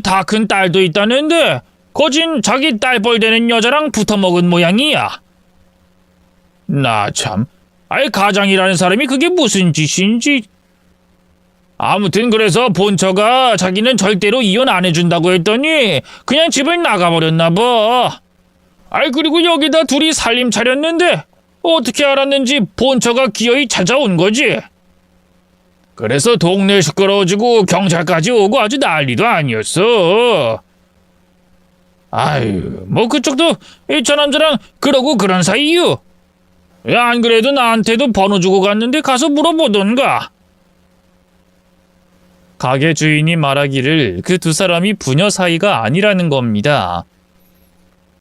다 큰 딸도 있다는데 거진 자기 딸뻘 되는 여자랑 붙어먹은 모양이야. 나 참, 가장이라는 사람이 그게 무슨 짓인지. 아무튼 그래서 본처가 자기는 절대로 이혼 안 해준다고 했더니 그냥 집을 나가버렸나 봐. 그리고 여기다 둘이 살림 차렸는데 어떻게 알았는지 본처가 기어이 찾아온 거지. 그래서 동네 시끄러워지고 경찰까지 오고 아주 난리도 아니었어. 뭐 그쪽도 저 남자랑 그러고 그런 사이유. 안 그래도 나한테도 번호 주고 갔는데 가서 물어보던가. 가게 주인이 말하기를 그 두 사람이 부녀 사이가 아니라는 겁니다.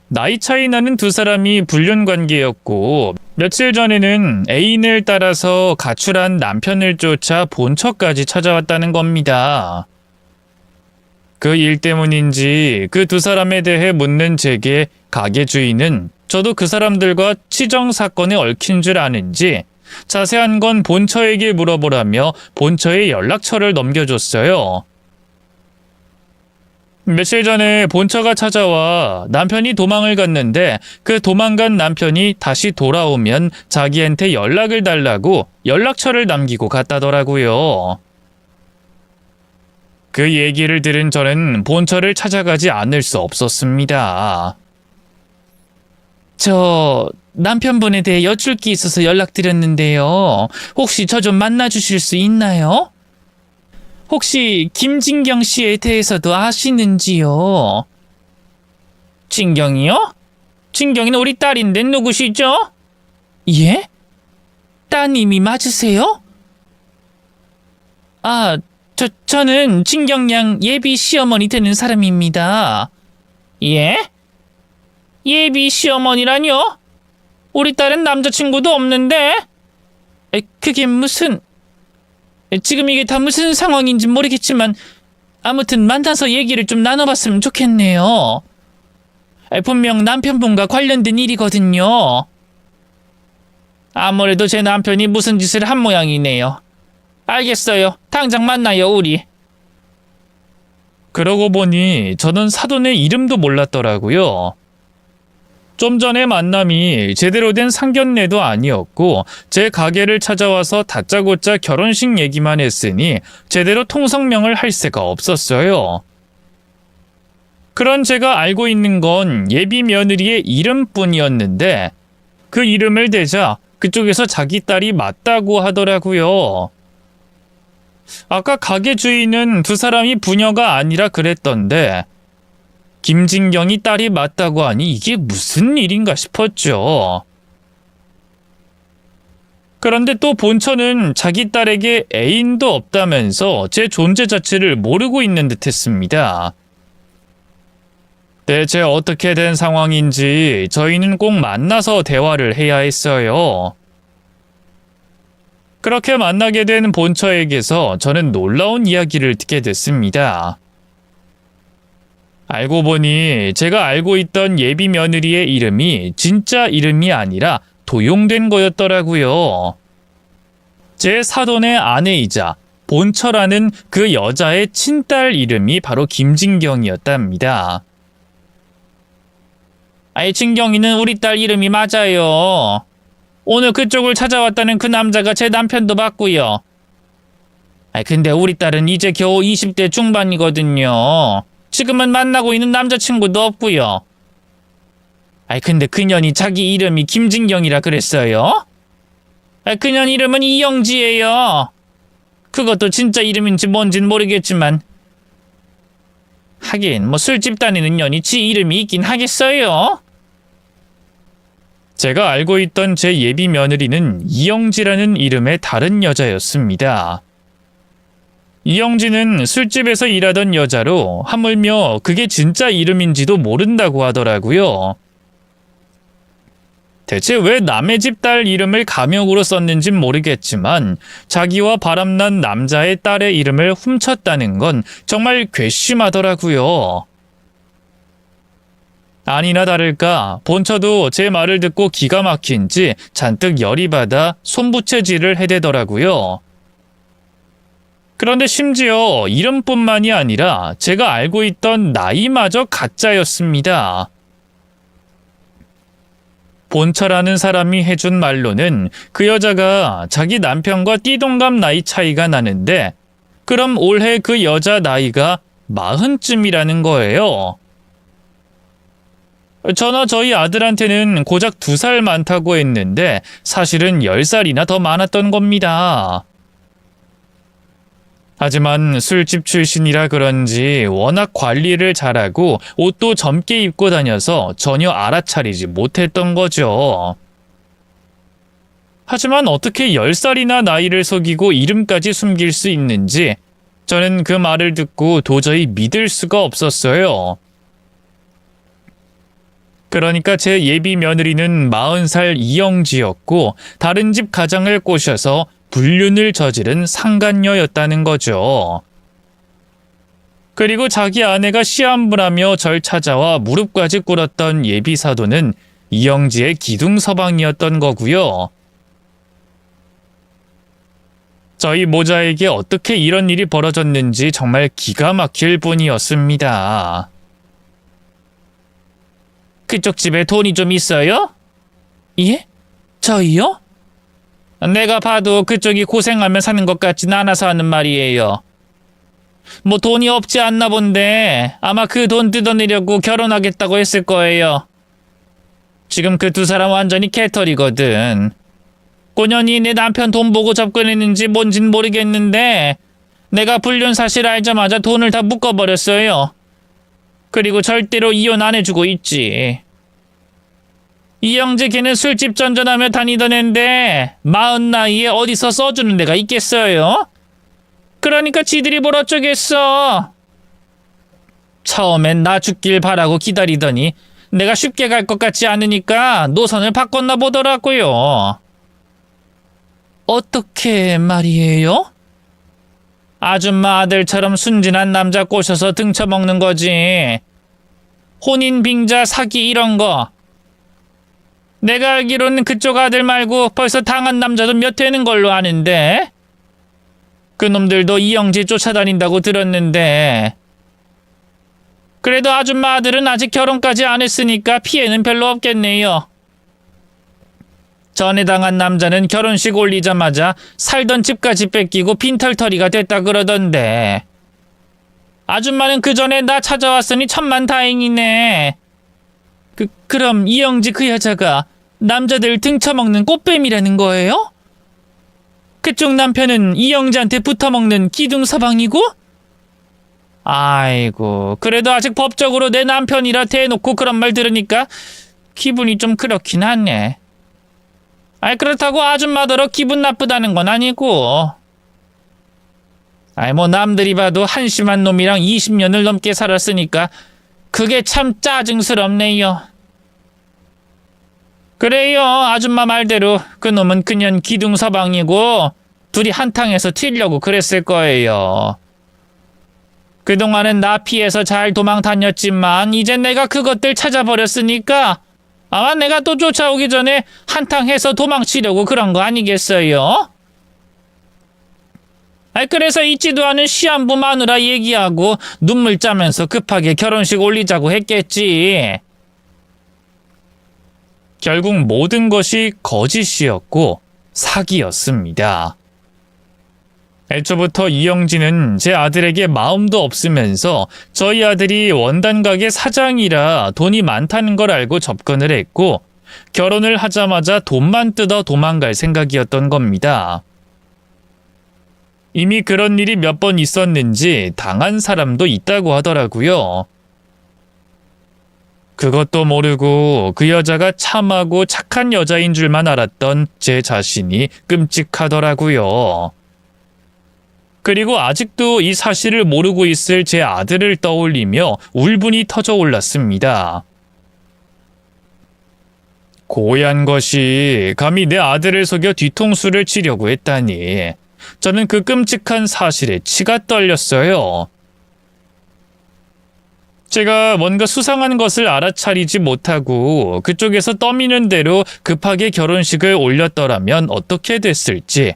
나이 차이 나는 두 사람이 불륜 관계였고 며칠 전에는 애인을 따라서 가출한 남편을 쫓아 본처까지 찾아왔다는 겁니다. 그 일 때문인지 그 두 사람에 대해 묻는 제게 가게 주인은 저도 그 사람들과 치정 사건에 얽힌 줄 아는지 자세한 건 본처에게 물어보라며 본처의 연락처를 넘겨줬어요. 며칠 전에 본처가 찾아와 남편이 도망을 갔는데 그 도망간 남편이 다시 돌아오면 자기한테 연락을 달라고 연락처를 남기고 갔다더라고요. 그 얘기를 들은 저는 본처를 찾아가지 않을 수 없었습니다. 저 남편분에 대해 여쭐 게 있어서 연락드렸는데요. 혹시 저 좀 만나주실 수 있나요? 혹시 김진경 씨에 대해서도 아시는지요? 진경이요? 진경이는 우리 딸인데 누구시죠? 예? 따님이 맞으세요? 저는 진경 양 예비 시어머니 되는 사람입니다. 예? 예비 시어머니라뇨? 우리 딸은 남자친구도 없는데? 그게 무슨... 지금 이게 다 무슨 상황인지 모르겠지만 아무튼 만나서 얘기를 좀 나눠봤으면 좋겠네요. 분명 남편분과 관련된 일이거든요. 아무래도 제 남편이 무슨 짓을 한 모양이네요. 알겠어요. 당장 만나요, 우리. 그러고 보니 저는 사돈의 이름도 몰랐더라고요. 좀 전에 만남이 제대로 된 상견례도 아니었고 제 가게를 찾아와서 다짜고짜 결혼식 얘기만 했으니 제대로 통성명을 할 새가 없었어요. 그런 제가 알고 있는 건 예비 며느리의 이름뿐이었는데 그 이름을 대자 그쪽에서 자기 딸이 맞다고 하더라고요. 아까 가게 주인은 두 사람이 부녀가 아니라 그랬던데 김진경이 딸이 맞다고 하니 이게 무슨 일인가 싶었죠. 그런데 또 본처는 자기 딸에게 애인도 없다면서 제 존재 자체를 모르고 있는 듯 했습니다. 대체 어떻게 된 상황인지 저희는 꼭 만나서 대화를 해야 했어요. 그렇게 만나게 된 본처에게서 저는 놀라운 이야기를 듣게 됐습니다. 알고 보니 제가 알고 있던 예비 며느리의 이름이 진짜 이름이 아니라 도용된 거였더라고요. 제 사돈의 아내이자 본처라는 그 여자의 친딸 이름이 바로 김진경이었답니다. 진경이는 우리 딸 이름이 맞아요. 오늘 그쪽을 찾아왔다는 그 남자가 제 남편도 맞고요. 근데 우리 딸은 이제 겨우 20대 중반이거든요. 지금은 만나고 있는 남자친구도 없고요. 근데 그년이 자기 이름이 김진경이라 그랬어요. 그년 이름은 이영지예요. 그것도 진짜 이름인지 뭔진 모르겠지만 하긴 술집 다니는 년이 지 이름이 있긴 하겠어요. 제가 알고 있던 제 예비 며느리는 이영지라는 이름의 다른 여자였습니다. 이영지는 술집에서 일하던 여자로 하물며 그게 진짜 이름인지도 모른다고 하더라고요. 대체 왜 남의 집 딸 이름을 가명으로 썼는진 모르겠지만 자기와 바람난 남자의 딸의 이름을 훔쳤다는 건 정말 괘씸하더라고요. 아니나 다를까 본처도 제 말을 듣고 기가 막힌지 잔뜩 열이 받아 손부채질을 해대더라고요. 그런데 심지어 이름뿐만이 아니라 제가 알고 있던 나이마저 가짜였습니다. 본처라는 사람이 해준 말로는 그 여자가 자기 남편과 띠동갑 나이 차이가 나는데 그럼 올해 그 여자 나이가 40쯤이라는 거예요. 저나 저희 아들한테는 고작 2살 많다고 했는데 사실은 10살이나 더 많았던 겁니다. 하지만 술집 출신이라 그런지 워낙 관리를 잘하고 옷도 젊게 입고 다녀서 전혀 알아차리지 못했던 거죠. 하지만 어떻게 10살이나 나이를 속이고 이름까지 숨길 수 있는지 저는 그 말을 듣고 도저히 믿을 수가 없었어요. 그러니까 제 예비 며느리는 40살 이영지였고 다른 집 가장을 꼬셔서 불륜을 저지른 상간녀였다는 거죠. 그리고 자기 아내가 시한부라며 절 찾아와 무릎까지 꿇었던 예비 사도는 이영지의 기둥서방이었던 거고요. 저희 모자에게 어떻게 이런 일이 벌어졌는지 정말 기가 막힐 뿐이었습니다. 그쪽 집에 돈이 좀 있어요? 예? 저희요? 내가 봐도 그쪽이 고생하며 사는 것 같진 않아서 하는 말이에요. 뭐 돈이 없지 않나 본데 아마 그 돈 뜯어내려고 결혼하겠다고 했을 거예요. 지금 그 두 사람 완전히 개털이거든. 꼬년이 내 남편 돈 보고 접근했는지 뭔진 모르겠는데 내가 불륜 사실 알자마자 돈을 다 묶어버렸어요. 그리고 절대로 이혼 안 해주고 있지. 이영재 걔는 술집 전전하며 다니던 앤데 40 나이에 어디서 써주는 데가 있겠어요? 그러니까 지들이 뭘 어쩌겠어. 처음엔 나 죽길 바라고 기다리더니 내가 쉽게 갈 것 같지 않으니까 노선을 바꿨나 보더라고요. 어떻게 말이에요? 아줌마 아들처럼 순진한 남자 꼬셔서 등쳐먹는 거지. 혼인 빙자 사기 이런 거. 내가 알기로는 그쪽 아들 말고 벌써 당한 남자도 몇 되는 걸로 아는데. 그놈들도 이영지 쫓아다닌다고 들었는데. 그래도 아줌마 아들은 아직 결혼까지 안 했으니까 피해는 별로 없겠네요. 전에 당한 남자는 결혼식 올리자마자 살던 집까지 뺏기고 빈털터리가 됐다 그러던데. 아줌마는 그 전에 나 찾아왔으니 천만다행이네. 그럼 이영지 그 여자가 남자들 등쳐먹는 꽃뱀이라는 거예요? 그쪽 남편은 이영지한테 붙어먹는 기둥서방이고? 아이고, 그래도 아직 법적으로 내 남편이라 대놓고 그런 말 들으니까 기분이 좀 그렇긴 하네. 아이, 그렇다고 아줌마더러 기분 나쁘다는 건 아니고. 아이, 뭐 남들이 봐도 한심한 놈이랑 20년을 넘게 살았으니까 그게 참 짜증스럽네요. 그래요, 아줌마 말대로 그 놈은 그년 기둥서방이고 둘이 한탕에서 튀려고 그랬을 거예요. 그동안은 나 피해서 잘 도망 다녔지만 이젠 내가 그것들 찾아버렸으니까 아마 내가 또 쫓아오기 전에 한탕해서 도망치려고 그런 거 아니겠어요? 그래서 있지도 않은 시한부 마누라 얘기하고 눈물 짜면서 급하게 결혼식 올리자고 했겠지. 결국 모든 것이 거짓이었고 사기였습니다. 애초부터 이영진은 제 아들에게 마음도 없으면서 저희 아들이 원단 가게 사장이라 돈이 많다는 걸 알고 접근을 했고 결혼을 하자마자 돈만 뜯어 도망갈 생각이었던 겁니다. 이미 그런 일이 몇 번 있었는지 당한 사람도 있다고 하더라고요. 그것도 모르고 그 여자가 참하고 착한 여자인 줄만 알았던 제 자신이 끔찍하더라고요. 그리고 아직도 이 사실을 모르고 있을 제 아들을 떠올리며 울분이 터져 올랐습니다. 고얀 것이 감히 내 아들을 속여 뒤통수를 치려고 했다니 저는 그 끔찍한 사실에 치가 떨렸어요. 제가 뭔가 수상한 것을 알아차리지 못하고 그쪽에서 떠미는 대로 급하게 결혼식을 올렸더라면 어떻게 됐을지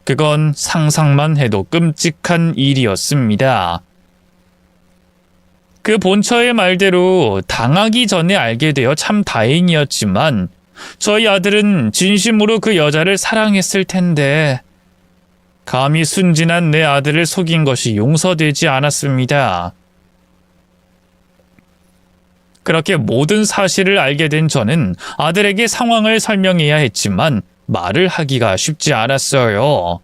그건 상상만 해도 끔찍한 일이었습니다. 그 본처의 말대로 당하기 전에 알게 되어 참 다행이었지만 저희 아들은 진심으로 그 여자를 사랑했을 텐데 감히 순진한 내 아들을 속인 것이 용서되지 않았습니다. 그렇게 모든 사실을 알게 된 저는 아들에게 상황을 설명해야 했지만 말을 하기가 쉽지 않았어요.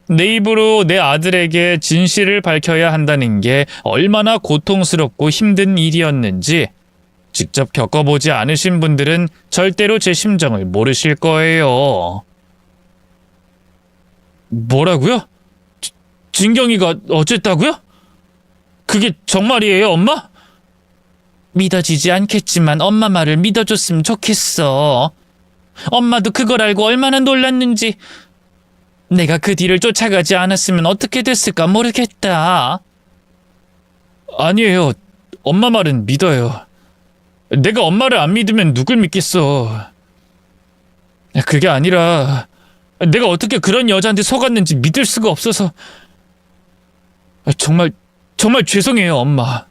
내 입으로 내 아들에게 진실을 밝혀야 한다는 게 얼마나 고통스럽고 힘든 일이었는지 직접 겪어보지 않으신 분들은 절대로 제 심정을 모르실 거예요. 뭐라고요? 진경이가 어쨌다고요? 그게 정말이에요, 엄마? 믿어지지 않겠지만 엄마 말을 믿어줬으면 좋겠어. 엄마도 그걸 알고 얼마나 놀랐는지. 내가 그 뒤를 쫓아가지 않았으면 어떻게 됐을까 모르겠다. 아니에요. 엄마 말은 믿어요. 내가 엄마를 안 믿으면 누굴 믿겠어. 그게 아니라 내가 어떻게 그런 여자한테 속았는지 믿을 수가 없어서. 정말 죄송해요, 엄마.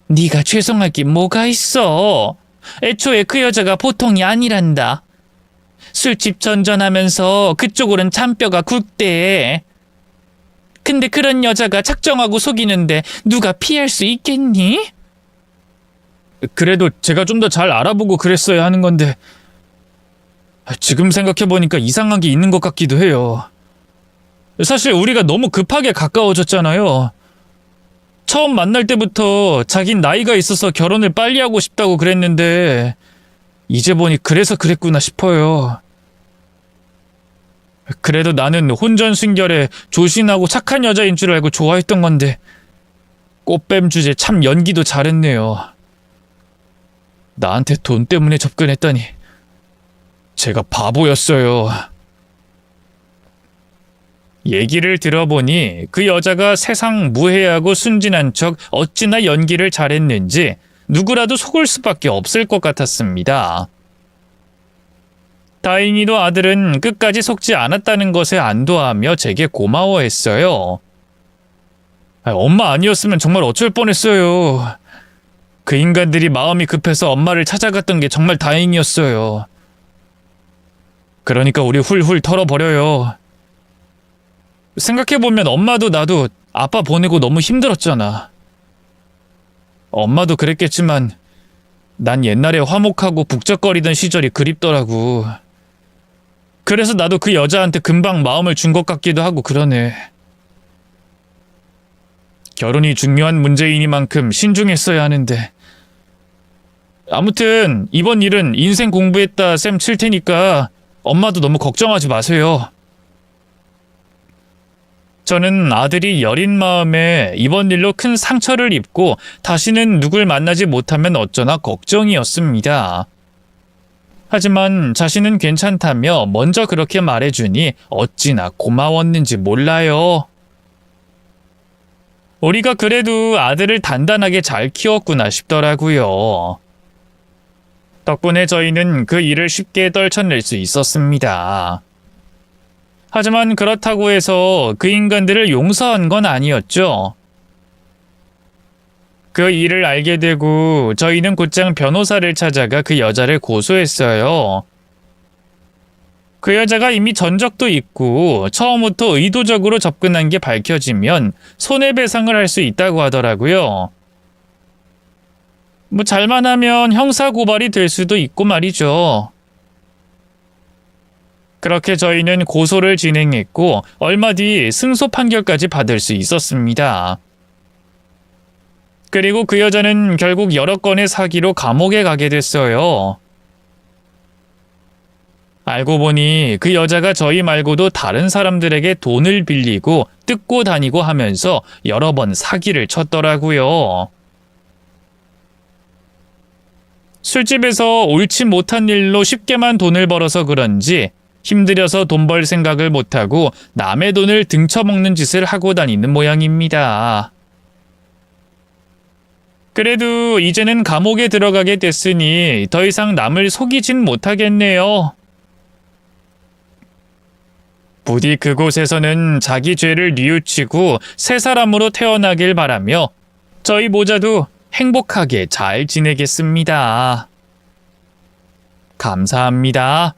네가 죄송할 게 뭐가 있어. 애초에 그 여자가 보통이 아니란다. 술집 전전하면서 그쪽으론 잔뼈가 굵대. 근데 그런 여자가 작정하고 속이는데 누가 피할 수 있겠니? 그래도 제가 좀 더 잘 알아보고 그랬어야 하는 건데 지금 생각해보니까 이상한 게 있는 것 같기도 해요. 사실 우리가 너무 급하게 가까워졌잖아요. 처음 만날 때부터 자긴 나이가 있어서 결혼을 빨리 하고 싶다고 그랬는데 이제 보니 그래서 그랬구나 싶어요. 그래도 나는 혼전순결에 조신하고 착한 여자인 줄 알고 좋아했던 건데 꽃뱀 주제 참 연기도 잘했네요. 나한테 돈 때문에 접근했다니 제가 바보였어요. 얘기를 들어보니 그 여자가 세상 무해하고 순진한 척 어찌나 연기를 잘했는지 누구라도 속을 수밖에 없을 것 같았습니다. 다행히도 아들은 끝까지 속지 않았다는 것에 안도하며 제게 고마워했어요. 엄마 아니었으면 정말 어쩔 뻔했어요. 그 인간들이 마음이 급해서 엄마를 찾아갔던 게 정말 다행이었어요. 그러니까 우리 훌훌 털어버려요. 생각해보면 엄마도 나도 아빠 보내고 너무 힘들었잖아. 엄마도 그랬겠지만 난 옛날에 화목하고 북적거리던 시절이 그립더라고. 그래서 나도 그 여자한테 금방 마음을 준 것 같기도 하고 그러네. 결혼이 중요한 문제이니만큼 신중했어야 하는데. 아무튼 이번 일은 인생 공부했다 셈 칠 테니까 엄마도 너무 걱정하지 마세요. 저는 아들이 여린 마음에 이번 일로 큰 상처를 입고 다시는 누굴 만나지 못하면 어쩌나 걱정이었습니다. 하지만 자신은 괜찮다며 먼저 그렇게 말해주니 어찌나 고마웠는지 몰라요. 우리가 그래도 아들을 단단하게 잘 키웠구나 싶더라고요. 덕분에 저희는 그 일을 쉽게 떨쳐낼 수 있었습니다. 하지만 그렇다고 해서 그 인간들을 용서한 건 아니었죠. 그 일을 알게 되고 저희는 곧장 변호사를 찾아가 그 여자를 고소했어요. 그 여자가 이미 전적도 있고 처음부터 의도적으로 접근한 게 밝혀지면 손해배상을 할 수 있다고 하더라고요. 뭐 잘만 하면 형사고발이 될 수도 있고 말이죠. 그렇게 저희는 고소를 진행했고 얼마 뒤 승소 판결까지 받을 수 있었습니다. 그리고 그 여자는 결국 여러 건의 사기로 감옥에 가게 됐어요. 알고 보니 그 여자가 저희 말고도 다른 사람들에게 돈을 빌리고 뜯고 다니고 하면서 여러 번 사기를 쳤더라고요. 술집에서 옳지 못한 일로 쉽게만 돈을 벌어서 그런지 힘들여서 돈 벌 생각을 못하고 남의 돈을 등쳐먹는 짓을 하고 다니는 모양입니다. 그래도 이제는 감옥에 들어가게 됐으니 더 이상 남을 속이진 못하겠네요. 부디 그곳에서는 자기 죄를 뉘우치고 새 사람으로 태어나길 바라며 저희 모자도 행복하게 잘 지내겠습니다. 감사합니다.